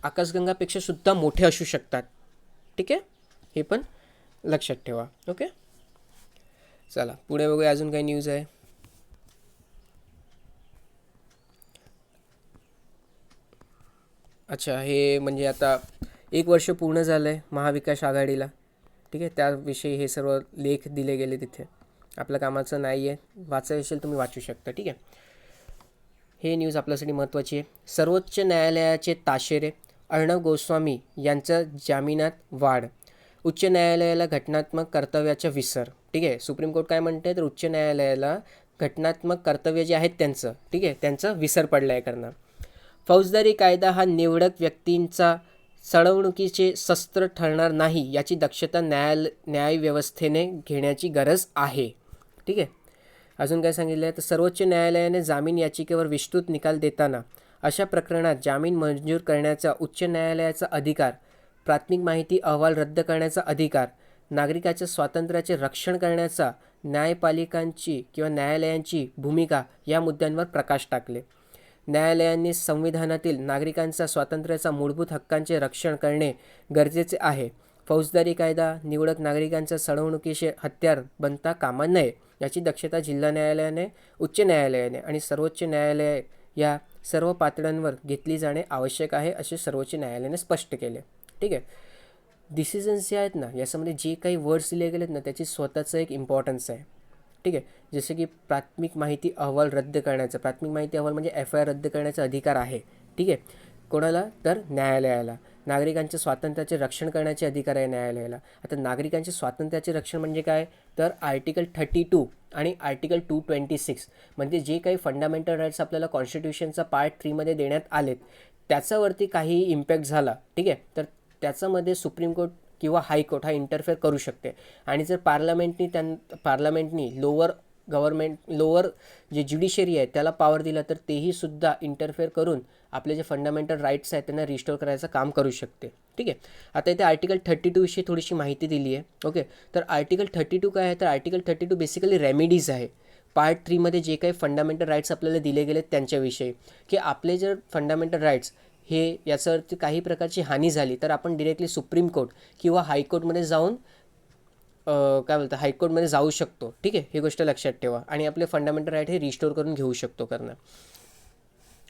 आकाशगंगापेक्षा सुद्धा मोठे असू शकतात, ठीक आहे. हे पण लक्षात ठेवा. ओके, चला पुढे बघूया अजून काही न्यूज आहे. अच्छा, हे म्हणजे आता 1 वर्ष पूर्ण झालं आहे महाविकास आघाडीला, ठीक आहे. त्याविषयी हे सर्व लेख दिले गेले तिथे. आपल्या कामाचं नाही आहे, वाचायचं असेल तुम्ही वाचू शकता, ठीक आहे. हे न्यूज आपल्यासाठी महत्त्वाची आहे. सर्वोच्च न्यायालयाचे ताशेरे, अर्णव गोस्वामी यांच्या जामिनात वाढ, उच्च न्यायालयाला घटनात्मक कर्तव्याचा विसर, ठीक आहे. सुप्रीम कोर्ट काय म्हणते, तर उच्च न्यायालयाला घटनात्मक कर्तव्य जे आहेत त्यांचं, ठीक आहे, त्यांचा विसर पडला आहे करणं. फौजदारी कायदा हा निवडक व्यक्तींचा सडवणुकीचे शस्त्र ठरणार नाही याची दक्षता न्यायव्यवस्थेने घेण्याची गरज आहे, ठीक आहे. अजून काय सांगितलं आहे, तर सर्वोच्च न्यायालयाने जामीन याचिकेवर विस्तृत निकाल देताना अशा प्रकरणात जामीन मंजूर करण्याचा उच्च न्यायालयाचा अधिकार, प्राथमिक माहिती अहवाल रद्द करण्याचा अधिकार, नागरिकाच्या स्वातंत्र्याचे रक्षण करण्याचा न्यायपालिकांची किंवा न्यायालयांची भूमिका या मुद्द्यांवर प्रकाश टाकले. न्यायालयांनी संविधानातील नागरिकांच्या स्वातंत्र्याचा मूलभूत हक्कांचे रक्षण करणे गरजेचे आहे. फौजदारी कायदा निवडक नागरिकांच्या सडवणुकीचे हत्यार बनता कामा नये याची दक्षता जिल्हा न्यायालयाने, उच्च न्यायालयाने आणि सर्वोच्च न्यायालय या सर्व पातळ्यांवर घेतली जाणे आवश्यक आहे, असे सर्वोच्च न्यायालयाने स्पष्ट केले, ठीक आहे. डिसिजन्स जे आहेत ना, याच्यामध्ये जे काही वर्ड्स दिले गेलेत ना, त्याची स्वतःचं एक इम्पॉर्टन्स आहे, ठीक आहे. जसे की प्राथमिक माहिती अहवाल रद्द करण्याचा, प्राथमिक माहिती अहवाल म्हणजे FIR रद्द करण्याचा अधिकार आहे, ठीक आहे. कोणाला, तर न्यायालयाला. नागरिकांच्या स्वातंत्र्याचे रक्षण करण्याचे अधिकार आहे न्यायालयाला. आता नागरिकांचे स्वातंत्र्याचे रक्षण म्हणजे काय, तर आर्टिकल 32 आणि आर्टिकल 226 म्हणजे जे काही फंडामेंटल राईट्स आपल्याला कॉन्स्टिट्यूशनचा पार्ट 3 देण्यात आलेत त्याच्यावरती काही इम्पॅक्ट झाला, ठीक आहे, तर त्याच्यामध्ये सुप्रीम कोर्ट किंवा हायकोर्ट हा इंटरफेअर करू शकते. आणि जर पार्लमेंटनी लोअर जे ज्युडिशरी आहे त्याला पॉवर दिला, तर तेही सुद्धा इंटरफेअर करून आपले जे फंडामेंटल राईट्स आहेत त्यांना रिस्टोर करायचं काम करू शकते, ठीक आहे. आता इथे आर्टिकल 32 विषयी थोडीशी माहिती दिली आहे. ओके, तर आर्टिकल 32 काय आहे, तर आर्टिकल 32 बेसिकली रेमेडीज आहे. पार्ट 3 जे काही फंडामेंटल राईट्स आपल्याला दिले गेलेत त्यांच्याविषयी, की आपले जर फंडामेंटल राईट्स हे याच्यावरती काही प्रकारची हानी झाली तर आपण डिरेक्टली सुप्रीम कोर्ट किंवा हायकोर्टमध्ये जाऊन काय बोलतं हायकोर्टमध्ये जाऊ शकतो. ठीक आहे, ही गोष्ट लक्षात ठेवा आणि आपले फंडामेंटल राईट हे रिस्टोर करून घेऊ शकतो करणं.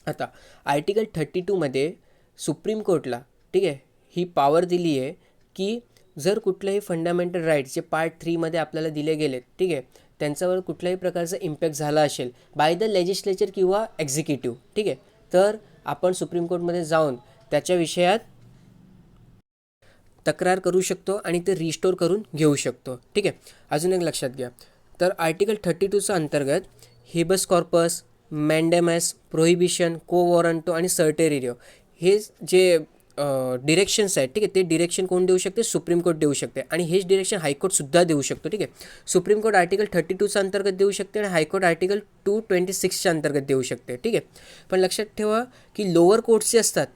आता आर्टिकल 32मध्ये सुप्रीम कोर्टला ठीक आहे ही पॉवर दिली आहे की जर कुठलेही फंडामेंटल राईट्स जे पार्ट 3मध्ये आपल्याला दिले गेलेत ठीक आहे त्यांच्यावर कुठल्याही प्रकारचा इम्पॅक्ट झाला असेल बाय द लेजिस्लेचर किंवा एक्झिक्युटिव्ह ठीक आहे तर आपण सुप्रीम कोर्टमध्ये जाऊन त्याच्या विषयात तक्रार करू शकतो आणि ते रिस्टोर करून घेऊ शकतो. ठीक आहे, अजून एक लक्षात घ्या. तर आर्टिकल 32च्या अंतर्गत हेबस कॉर्पस, मॅन्डेमस, प्रोहिबिशन, को वॉरंटो आणि सर्टेरिओ हे जे डिरेक्शन्स आहेत ठीक आहे ते डिरेक्शन कोण देऊ शकते? सुप्रीम कोर्ट देऊ शकते आणि हेच डिरेक्शन हायकोर्टसुद्धा देऊ शकतो. ठीक आहे, सुप्रीम कोर्ट आर्टिकल 32च्या अंतर्गत देऊ शकते आणि हायकोर्ट आर्टिकल 226च्या अंतर्गत देऊ शकते. ठीक आहे, पण लक्षात ठेवा की लोअर कोर्ट्सचे असतात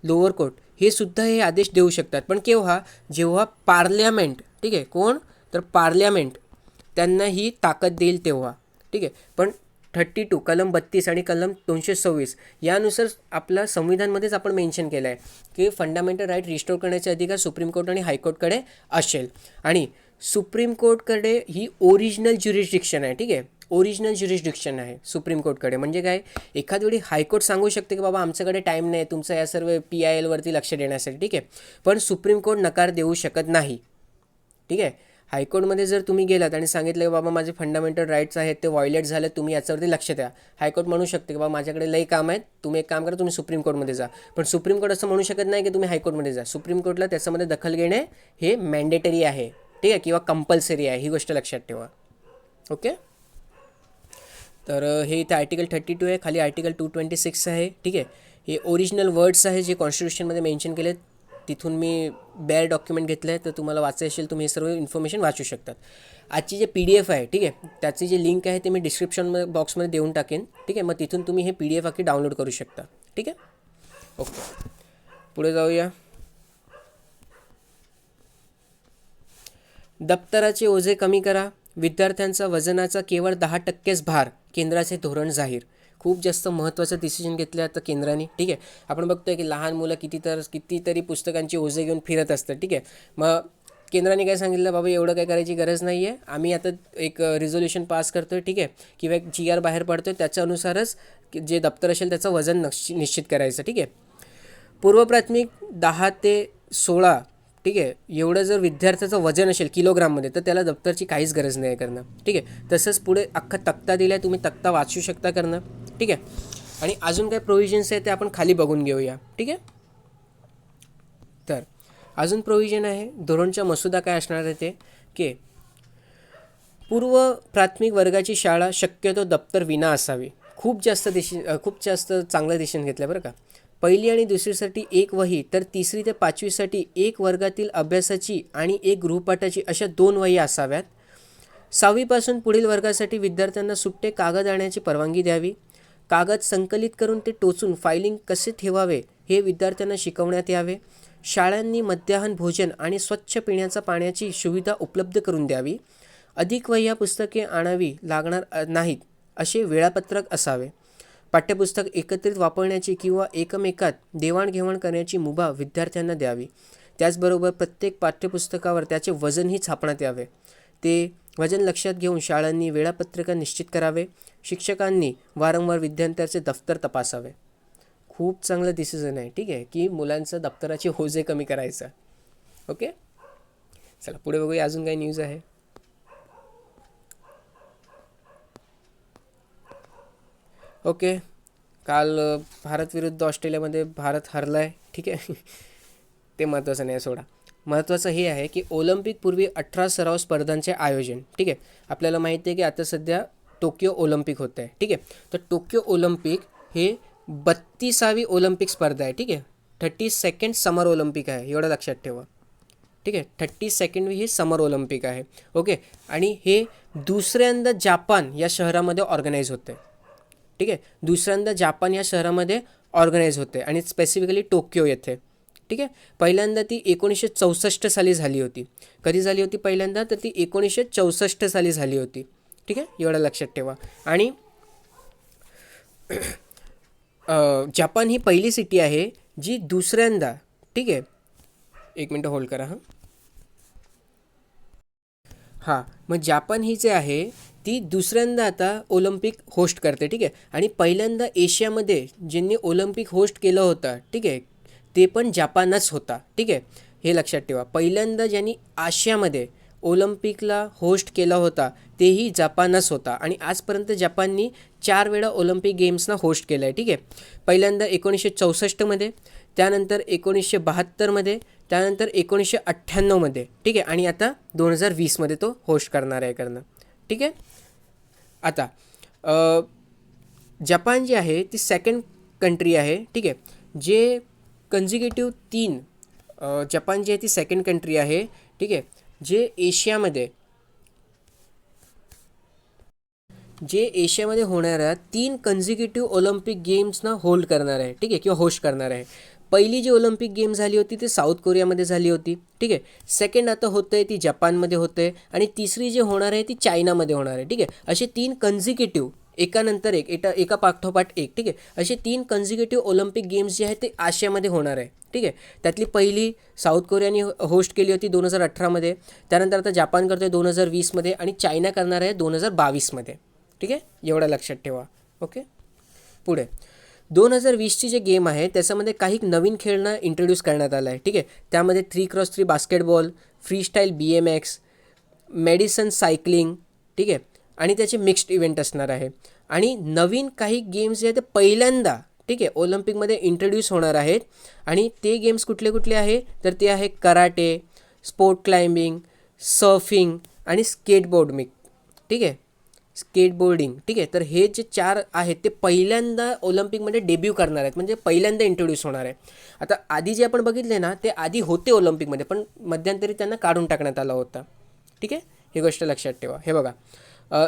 लोअर कोर्ट हे सुद्धा हे आदेश देऊ शकतात पण केव्हा? जेव्हा पार्लमेंट ठीक आहे कोण? तर पार्लमेंट त्यांना ही ताकद देईल तेव्हा. ठीक आहे, पण 32 कलम 32 आणि कलम 226 यानुसार आपल्या संविधानमध्येच आपण मेन्शन केलं आहे की फंडामेंटल राईट रिस्टोर करण्याचे अधिकार सुप्रीम कोर्ट आणि हायकोर्टकडे असेल आणि सुप्रीम कोर्टकडे ही ओरिजिनल ज्युरिस्डिक्शन आहे. ठीक आहे, ओरिजिनल ज्युरिस्डिक्शन आहे सुप्रीम कोर्टकडे. म्हणजे काय? एखाद वेळी हायकोर्ट सांगू शकते की बाबा आमच्याकडे टाईम नाही तुमचं या सर्व PILवरती लक्ष देण्यासाठी. ठीक आहे, पण सुप्रीम कोर्ट नकार देऊ शकत नाही. ठीक आहे, हायकोर्टमध्ये जर तुम्ही गेलात आणि सांगितलं की बाबा माझे फंडामेंटल राईट्स आहेत ते व्हायोलेट झाले तुम्ही याच्यावरती लक्ष द्या, हायकोर्ट म्हणू शकते की बाबा माझ्याकडे लई काम आहेत तुम्ही एक काम करा तुम्ही सुप्रीम कोर्टमध्ये जा. पण सुप्रीम कोर्ट असं म्हणू शकत नाही की तुम्ही हायकोर्टमध्ये जा. सुप्रीम कोर्टला त्याच्यामध्ये दखल घेणे हे मॅन्डेटरी आहे. ठीक आहे, किंवा कंपल्सरी आहे. ही गोष्ट लक्षात ठेवा. ओके, तर हे इथे आर्टिकल 32 आहे, खाली आर्टिकल 226 आहे. ठीक आहे, हे ओरिजिनल वर्ड्स आहे जे कॉन्स्टिट्यूशनमध्ये मेन्शन केलेत. तिथून मी बेअर डॉक्युमेंट घेतलं आहे तर तुम्हाला वाचायचं असेल तुम्ही हे सर्व इन्फॉर्मेशन वाचू शकतात. आजची जे PDF आहे ठीक आहे त्याची जी लिंक आहे ते मी डिस्क्रिप्शन बॉक्समध्ये देऊन टाकेन. ठीक आहे, मग तिथून तुम्ही हे PDF अख्खी डाउनलोड करू शकता. ठीक आहे, ओके, पुढे जाऊया. दप्तराचे ओझे कमी करा, विद्यार्थ्यांचा वजनाचा केवळ 10%च भार, केंद्राचे धोरण जाहीर. खूप जास्त महत्त्वाचं डिसिजन घेतलं आता केंद्राने. ठीक आहे, आपण बघतोय की लहान मुलं कितीतरी पुस्तकांची ओझे घेऊन फिरत असतात. ठीक आहे, मग केंद्राने काय सांगितलं बाबा एवढं काय करायची गरज नाही आहे, आम्ही आता एक रिझोल्युशन पास करतोय. ठीक आहे, किंवा एक GR बाहेर पडतोय त्याच्यानुसारच जे दप्तर असेल त्याचं वजन निश्चित करायचं. ठीक आहे, पूर्व प्राथमिक 10 ते 16 ठीक आहे एवढं जर विद्यार्थ्याचं वजन असेल किलोग्राममध्ये तर त्याला दप्तरची काहीच गरज नाही करणं. ठीक आहे, तसंच पुढे अख्खा तक्ता दिला आहे तुम्ही तक्ता वाचू शकता करणं. ठीक आहे, आणि अजून काय प्रोव्हिजन्स आहे ते आपण खाली बघून घेऊया. ठीक आहे, तर अजून प्रोव्हिजन आहे धोरणचा मसुदा काय असणार आहे ते की पूर्व प्राथमिक वर्गाची शाळा शक्यतो दप्तर विना असावी. खूप जास्त चांगलं डिसिजन घेतलं बरं का. पहिली आणि दुसरीसाठी एक वही तर 3री ते 5वीसाठी एक वर्गातील अभ्यासाची आणि एक गृहपाठाची अशा 2 वही असाव्यात. 6वीपासून पुढील वर्गासाठी विद्यार्थ्यांना सुट्टे कागद आणण्याची परवानगी द्यावी. कागद संकलित करून ते टोचून फायलिंग कसे ठेवावे हे विद्यार्थ्यांना शिकवण्यात यावे. शाळांनी मध्याह्न भोजन आणि स्वच्छ पिण्याच्या पाण्याची सुविधा उपलब्ध करून द्यावी. अधिक वह्या पुस्तके आणावी लागणार नाहीत असे वेळापत्रक असावे. पाठ्यपुस्तक एकत्रित वापरण्याची किंवा एकमेकात देवाणघेवाण करण्याची मुभा विद्यार्थ्यांना द्यावी. त्याचबरोबर प्रत्येक पाठ्यपुस्तकावर त्याचे वजनही छापण्यात यावे. ते वजन लक्षात घेऊन शाळांनी वेळापत्रक निश्चित करावे. शिक्षकांनी वारंवार विद्यार्थ्यांचे दफ्तर तपासावे. खूप चांगलं डिसिजन आहे. ठीक आहे, की मुलांचं दप्तराचे ओझे कमी करायचं. ओके, चला पुढे बघूया अजून काही न्यूज आहे. ओके, काल भारत विरुद्ध ऑस्ट्रेलियामध्ये भारत हरला आहे. ठीक आहे, ते महत्त्वाचं नाही सोडा. महत्त्वाचं हे आहे की ऑलिम्पिकपूर्वी 18 सराव स्पर्धांचे आयोजन. ठीक आहे, आपल्याला माहिती आहे की आता सध्या टोकियो ऑलिम्पिक होत आहे. ठीक आहे, तर टोकियो ऑलिम्पिक हे 32वी ऑलिम्पिक स्पर्धा आहे. ठीक आहे, 32nd समर ऑलिम्पिक आहे एवढं लक्षात ठेवा. ठीक आहे, 32nd ही समर ऑलिम्पिक आहे. ओके, आणि हे दुसऱ्यांदा जापान या शहरामध्ये ऑर्गनाईज होतं आहे. ठीक आहे, दुसऱ्यांदा जापान या शहरामध्ये ऑर्गनाईज होते आणि स्पेसिफिकली टोकियो येथे. ठीक आहे, पहिल्यांदा ती 1964 साली झाली होती. कधी झाली होती पहिल्यांदा? तर ती 1964 साली झाली होती. ठीक आहे, एवढं लक्षात ठेवा. आणि जापान ही पहिली सिटी आहे जी दुसऱ्यांदा, ठीक आहे, एक मिनटं होल्ड करा हां. हां, मग जापान ही जे आहे ती दुसऱ्यांदा आता ऑलिम्पिक होस्ट करते, ठीक आहे. आणि पहिल्यांदा एशियामध्ये ज्यांनी ऑलिम्पिक होस्ट केलं होतं, ठीक आहे, ते पण जापानच होता, ठीक आहे. हे लक्षात ठेवा, पहिल्यांदा ज्यांनी आशियामध्ये ऑलिम्पिकला होस्ट केला होता तेही जापानच होता. आणि आजपर्यंत जपाननी 4 वेळा ऑलिम्पिक गेम्सना होस्ट केलं आहे, ठीक आहे. पहिल्यांदा 1964मध्ये, त्यानंतर 1972मध्ये, त्यानंतर 1998मध्ये, ठीक आहे. आणि आता 2020मध्ये तो होस्ट करणार आहे करणं, ठीक आहे. आता जपान जी आहे ती सेकंड कंट्री आहे, ठीक आहे. जे कन्झिक्युटिव्ह 3 जपान जी आहे ती सेकंड कंट्री आहे, ठीक आहे, जे एशियामध्ये होणाऱ्या 3 कन्झिक्युटिव्ह ऑलिम्पिक गेम्सना होल्ड करणार आहे, ठीक आहे, किंवा होस्ट करणार आहे. पहिली जी ऑलिम्पिक गेम झाली होती ती साऊथ कोरियामध्ये झाली होती, ठीक आहे. सेकंड आता होतं आहे ती जपानमध्ये होतं आहे. आणि तिसरी जी होणार आहे ती चायनामध्ये होणार आहे, ठीक आहे. असे 3 कन्झिक्युटिव्ह एकानंतर एका पाठोपाठ एक, ठीक आहे, असे 3 कन्झिक्युटिव्ह ऑलिम्पिक गेम्स जे आहेत ते आशियामध्ये होणार आहे, ठीक आहे. त्यातली पहिली साऊथ कोरियाने होस्ट केली होती 2018मध्ये, त्यानंतर आता जापान करतो आहे 2020मध्ये, आणि चायना करणार आहे 2022मध्ये, ठीक आहे. एवढं लक्षात ठेवा. ओके, पुढे 2020ची जे गेम आहे त्याच्यामध्ये काही नवीन खेळणं इंट्रोड्यूस करण्यात आलं आहे, ठीक आहे. त्यामध्ये 3x3 basketball, freestyle BMX, Madison cycling, ठीक आहे, आणि त्याचे मिक्स्ड इव्हेंट असणार आहे. आणि नवीन काही गेम्स जे आहेत ते पहिल्यांदा, ठीक आहे, ऑलिम्पिकमध्ये इंट्रोड्यूस होणार आहेत. आणि ते गेम्स कुठले कुठले आहे तर ते आहे कराटे, स्पोर्ट क्लाइम्बिंग, सर्फिंग आणि ठीक आहे, स्केटबोर्डिंग, ठीक आहे. तर हे जे 4 आहेत ते पहिल्यांदा ऑलिम्पिकमध्ये डेब्यू करणार आहेत, म्हणजे पहिल्यांदा इंट्रोड्यूस होणार आहे. आता आधी जे आपण बघितले ना ते आधी होते ऑलिम्पिकमध्ये, पण मध्यंतरी त्यांना काढून टाकण्यात आला होता, ठीक आहे. ही गोष्ट लक्षात ठेवा. हे बघा,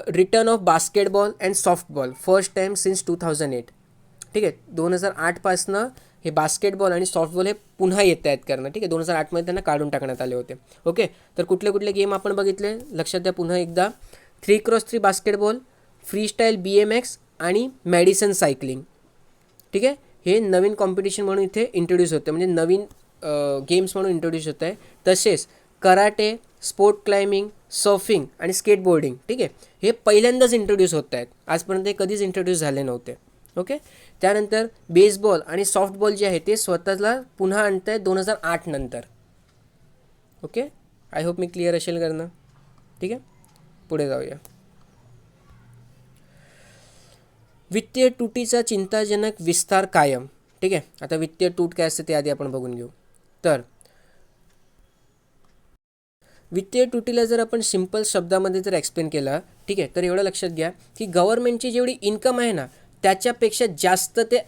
return of basketball and softball first time since 2008, ठीक आहे. 2008पासनं हे बास्केटबॉल आणि सॉफ्टबॉल हे पुन्हा येत आहेत करणं, ठीक आहे. 2008मध्ये त्यांना काढून टाकण्यात आले होते. ओके, तर कुठले कुठले गेम आपण बघितले लक्षात द्या पुन्हा एकदा. 3x3 बास्केटबॉल, फ्रीस्टाईल BMX आणि मेडिसन सायकलिंग, ठीक आहे. हे नवीन कॉम्पिटिशन म्हणून इथे इंट्रोड्यूस होते, म्हणजे नवीन गेम्स म्हणून इंट्रोड्यूस होत आहे. तसेच कराटे, स्पोर्ट क्लाइम्बिंग, सर्फिंग आणि स्केटबोर्डिंग, ठीक आहे, हे पहिल्यांदाच इंट्रोड्यूस होत आहेत. आजपर्यंत हे कधीच इंट्रोड्यूस झाले नव्हते. ओके, त्यानंतर बेसबॉल आणि सॉफ्टबॉल जे आहे ते स्वतःला पुन्हा आणत आहेत 2008 नंतर. Okay, I hope me clear असेल करणं, ठीक आहे. पुढे जाऊया. वित्तीय तुटीचा चिंताजनक विस्तार कायम, ठीक आहे. आता वित्तीय तूट काय असते ते आधी आपण बघून घेऊ. तर वित्तीय तुटीला जर आपण सिंपल शब्दामध्ये जर एक्सप्लेन केलं, ठीक आहे, तर एवढं लक्षात घ्या की गव्हर्नमेंटची जेवढी इन्कम आहे ना त्याच्यापेक्षा जास्त ते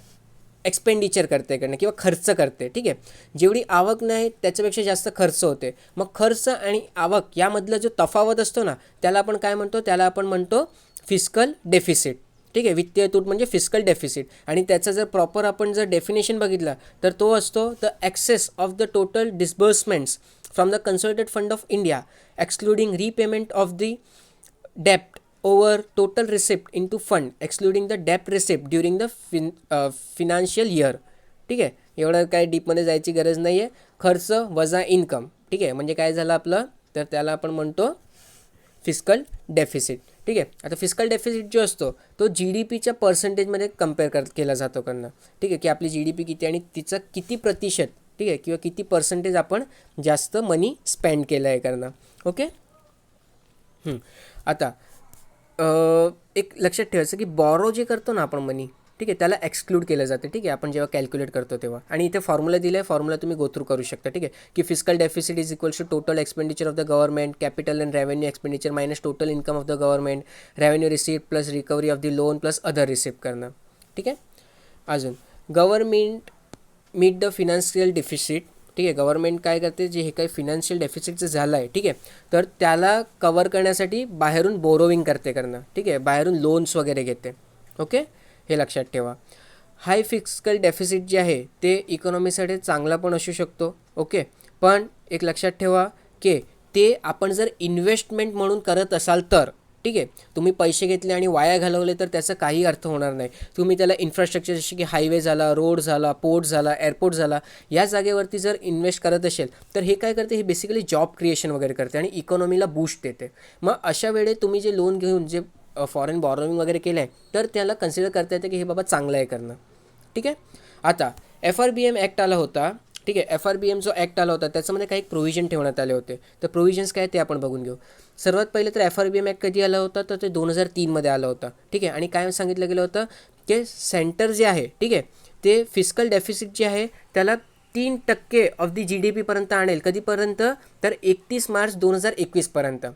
एक्सपेंडिचर करते किंवा खर्च करते, ठीक आहे. जेवढी आवक नाही त्याच्यापेक्षा जास्त खर्च होते. मग खर्च आणि आवक यामधला जो तफावत असतो ना त्याला आपण काय म्हणतो, त्याला आपण म्हणतो फिस्कल डेफिसिट, ठीक आहे. वित्तीय तूट म्हणजे फिस्कल डेफिसिट. आणि त्याचं जर प्रॉपर आपण जर डेफिनेशन बघितलं तर तो असतो the excess of the total disbursements from the consolidated fund of India excluding repayment of the डेप्ट over total receipt into fund excluding the debt receipt during the financial year, ठीक आहे. एवढं काय डीपमध्ये जायची गरज नाही आहे. खर्च वजा इन्कम, ठीक आहे, म्हणजे काय झालं आपलं, तर त्याला आपण म्हणतो फिस्कल डेफिसिट, ठीक आहे. आता फिस्कल डेफिसिट जो असतो तो GDPच्या पर्सेंटेजमध्ये कम्पेअर केला जातो करणं, ठीक आहे, की आपली GDP किती आणि तिचं किती प्रतिशत, ठीक आहे, किंवा किती पर्सेंटेज आपण जास्त मनी स्पेंड केलं आहे करणं. ओके, आता एक लक्षात ठेवायचं की बॉरो जे करतो ना आपण मनी, ठीक आहे, त्याला एक्सक्लूड केलं जातं, ठीक आहे, आपण जेव्हा कॅल्क्युलेट करतो तेव्हा. आणि इथे फॉर्म्युला दिला आहे, फॉर्म्युला तुम्ही गो थ्रू करू शकता, ठीक आहे, की fiscal deficit is equals to total expenditure of the government, capital and revenue expenditure minus total income of the government, revenue receipt plus recovery of the loan plus other receipt करणं, ठीक आहे. अजून government meet the financial deficit, ठीक आहे. गव्हर्नमेंट काय करते, जे हे काही फिनान्शियल डेफिसिटचं झालं आहे, ठीक आहे, तर त्याला कवर करण्यासाठी बाहेरून बोरोविंग करते करणं, ठीक आहे, बाहेरून लोन्स वगैरे घेते. ओके, हे लक्षात ठेवा. हाय फिस्कल डेफिसिट जे आहे ते इकॉनॉमीसाठी चांगला पण असू शकतो. ओके, पण एक लक्षात ठेवा की ते आपण जर इन्व्हेस्टमेंट म्हणून करत असाल तर, ठीक आहे. तुम्ही पैसे घेतले आणि वाया घालवले तर त्याचा काही अर्थ होणार नाही. तुम्ही त्याला इन्फ्रास्ट्रक्चर जसे की हायवे झाला, रोड झाला, पोर्ट झाला, एअरपोर्ट झाला, या जागेवरती जर इन्व्हेस्ट करत असेल तर हे काय करते, हे बेसिकली जॉब क्रिएशन वगैरे करते आणि इकॉनॉमीला बूस्ट देते. मग अशा वेळी तुम्ही जे लोन घेऊन जे फॉरेन बॉरोइंग वगैरे केलं आहे तर त्याला कन्सिडर करता येतं की हे बाबा चांगलं आहे करणं. ठीक आहे. आता FRBM ॲक्ट आला होता. ठीक आहे. FRBM जो ॲक्ट आला होता त्याच्यामध्ये काही प्रोव्हिजन ठेवण्यात आले होते. तर प्रोव्हिजन्स काय ते आपण बघून घेऊ. सर्वात पहिले तर FRBM ॲक्ट कधी आला होता तर ते 2003 आला होता. ठीक आहे. आणि काय सांगितलं गेलं होतं की सेंटर जे आहे, ठीक आहे, ते फिस्कल डेफिसिट जे आहे त्याला 3% ऑफ दी GDP पर्यंत आणेल. कधीपर्यंत तर 31 मार्च 2021 पर्यंत.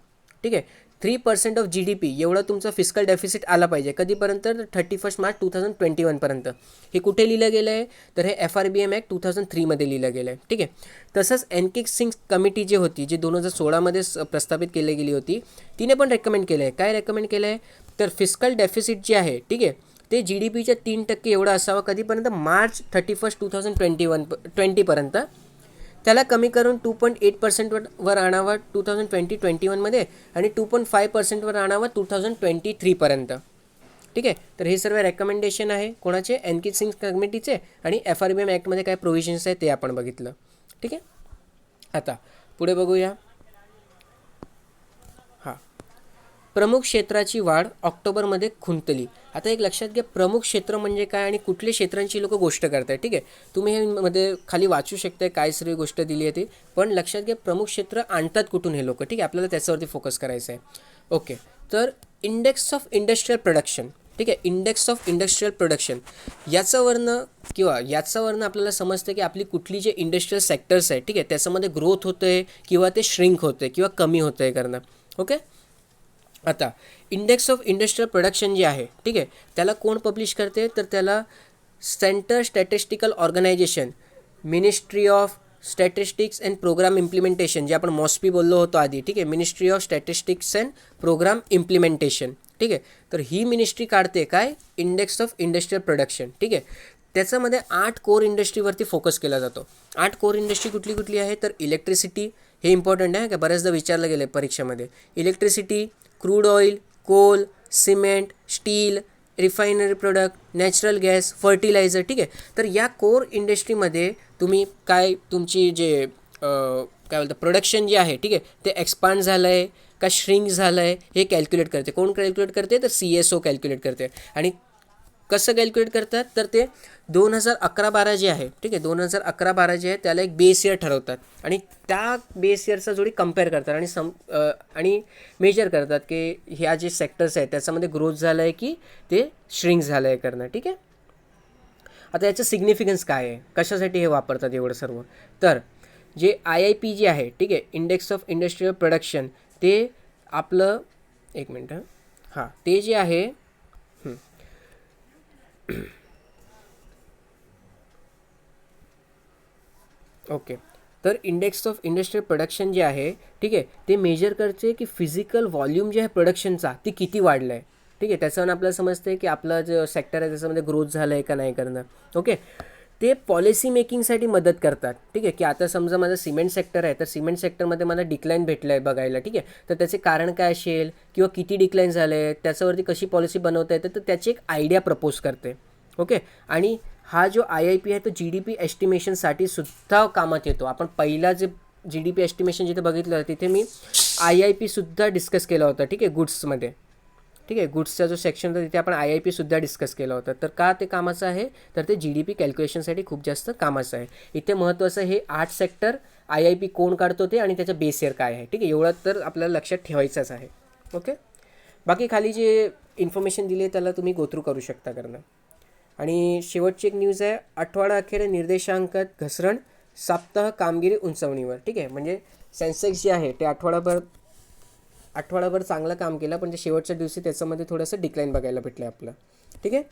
ठीक आहे. 3% ऑफ GDP एवढा तुमचा फिस्कल डेफिसिट आला पाहिजे. कधीपर्यंत 31 मार्च 2021 पर्यंत. हे कुठे लिहिलं गेलं आहे तर हे FRBM ॲक्ट 2003 लिहिलं गेलं आहे. ठीक आहे. तसंच एनके सिंग कमिटी जी होती, जी 2016 प्रस्थापित केली गेली होती, तिने पण रेकमेंड केलं आहे. काय रेकमेंड केलं आहे तर फिस्कल डेफिसिट जे आहे, ठीक आहे, ते GDPच्या 3% एवढं असावं. कधीपर्यंत मार्च 31 2020 पर्यंत. त्याला कमी करून 2.8% वर आणावं 2021 आणि 2.5% आणावं 2023 पर्यंत. ठीक आहे. तर हे सर्व रेकमेंडेशन आहे कोणाचे, एनके सिंग कमिटीचे. आणि FRBM ॲक्टमध्ये काय प्रोव्हिजन्स आहे ते आपण बघितलं. ठीक आहे. आता पुढे बघूया. हां, प्रमुख क्षेत्राची वाढ ऑक्टोबरमध्ये खुंटली. आता एक लक्षात घ्या, प्रमुख क्षेत्र म्हणजे काय आणि कुठल्या क्षेत्रांची लोक गोष्ट करताय. ठीक आहे. तुम्ही हे मध्ये खाली वाचू शकताय काय सर्व गोष्ट दिली आहे ती, पण लक्षात घ्या प्रमुख क्षेत्र आणतात कुठून हे लोक. ठीक आहे. आपल्याला त्याच्यावरती फोकस करायचं आहे. ओके. तर इंडेक्स ऑफ इंडस्ट्रियल प्रोडक्शन. ठीक आहे. इंडेक्स ऑफ इंडस्ट्रियल प्रोडक्शन याच्यावरनं आपल्याला समजतं की आपली कुठली जे इंडस्ट्रियल सेक्टर्स आहे, ठीक आहे, त्याच्यामध्ये ग्रोथ होतं आहे किंवा ते श्रिंक होतं आहे किंवा कमी होतं आहे करणं. ओके. आता इंडेक्स ऑफ इंडस्ट्रियल प्रोडक्शन जे आहे, ठीक आहे, त्याला कोण पब्लिश करते तर त्याला centre statistical organisation, ministry of statistics and programme implementation, जे आपण मॉस्पी बोललो होतो आधी. ठीक आहे. Ministry of statistics and programme implementation. ठीक आहे. तर ही मिनिस्ट्री काढते काय, इंडेक्स ऑफ इंडस्ट्रियल प्रोडक्शन. ठीक आहे. त्याच्यामध्ये 8 कोर इंडस्ट्रीवरती फोकस केला जातो. 8 कोर इंडस्ट्री कुठली कुठली आहे तर इलेक्ट्रिसिटी, हे इम्पॉर्टंट आहे का, बऱ्याचदा विचारलं गेलं आहे परीक्षेमध्ये. Electricity, crude oil, coal, cement, steel, refinery product, natural gas, fertiliser. ठीक आहे. तर या कोर इंडस्ट्रीमध्ये तुम्ही काय तुमची जे काय बोलतं प्रोडक्शन जे आहे, ठीक आहे, ते एक्सपांड झालं आहे का श्रिंक झालं आहे हे कॅल्क्युलेट करते. कोण कॅल्क्युलेट करते तर CSO कॅल्क्युलेट करते. आणि कसं कॅल्क्युलेट करतात तर ते 2011-12 जे आहे, ठीक आहे, 2011-12 जे आहे त्याला एक बेस इयर ठरवतात आणि त्या बेस इयरचा जोडी कम्पेअर करतात आणि मेजर करतात की ह्या जे सेक्टर्स आहेत त्याच्यामध्ये ग्रोथ झालं आहे की ते श्रिंक झालं आहे करणं. ठीक आहे. आता याचं सिग्निफिकन्स काय आहे, कशासाठी हे वापरतात एवढं सर्व, तर जे IIP जे आहे, ठीक आहे, इंडेक्स ऑफ इंडस्ट्रियल प्रोडक्शन, ते आपलं एक मिनटं हां ते जे आहे ओके. तर इंडेक्स ऑफ इंडस्ट्रियल प्रोडक्शन जे आहे, ठीक आहे, ते मेजर करते की फिजिकल व्हॉल्यूम जे आहे प्रोडक्शनचा ती किती वाढलं आहे. ठीक आहे. त्याच्यावर आपल्याला समजते की आपलं जे सेक्टर आहे त्याच्यामध्ये ग्रोथ झालं आहे का नाही करणं. ओके. ते पॉलिसी मेकिंगसाठी मदत करतात. ठीक आहे. की आता समजा माझं सिमेंट सेक्टर आहे तर सिमेंट सेक्टरमध्ये मला डिक्लाईन भेटलं आहे बघायला. ठीक आहे. तर त्याचे कारण काय असेल किंवा किती डिक्लाईन झालं आहे, त्याच्यावरती कशी पॉलिसी बनवता येते, तर त्याची एक आयडिया प्रपोज करते. ओके. आणि हा जो IIP आहे तो GDP एस्टिमेशनसाठी सुद्धा कामात येतो. आपण पहिला जे GDP एस्टिमेशन जिथे बघितलं तिथे मी IIP सुद्धा डिस्कस केला होता. ठीक आहे. गुड्समध्ये. ठीक आहे. गुड्सचा जो सेक्शन होता तिथे आपण IIP सुद्धा डिस्कस केला होता. तर का ते कामाचं आहे तर ते GDP कॅल्क्युलेशनसाठी खूप जास्त कामाचं आहे. इथे महत्त्वाचं हे 8 सेक्टर IIP कोण काढतो ते आणि त्याचं बेस इयर काय आहे. ठीक आहे. एवढं तर आपल्याला लक्षात ठेवायचंच आहे. ओके. बाकी खाली जे इन्फॉर्मेशन दिली आहे त्याला तुम्ही गोथ्रू करू शकता करणं. आणि शेवटची एक न्यूज आहे, आठवडा अखेर निर्देशांकात घसरण, साप्ताह कामगिरी उंचावणीवर. ठीक आहे. म्हणजे सेन्सेक्स जे आहे ते आठवडाभर चांगलं काम केलं पण जे शेवटच्या दिवशी त्याच्यामध्ये थोडंसं डिक्लाईन बघायला भेटलं आहे आपलं. ठीक आहे.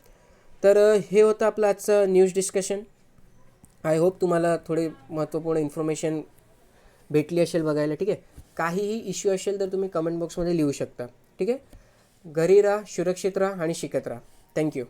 तर हे होतं आपलं आजचं न्यूज डिस्कशन. आय होप तुम्हाला थोडे महत्त्वपूर्ण इन्फॉर्मेशन भेटली असेल बघायला. ठीक आहे. काहीही इश्यू असेल तर तुम्ही कमेंट बॉक्समध्ये लिहू शकता. ठीक आहे. घरी राहा, सुरक्षित राहा आणि शिकत राहा. थँक्यू.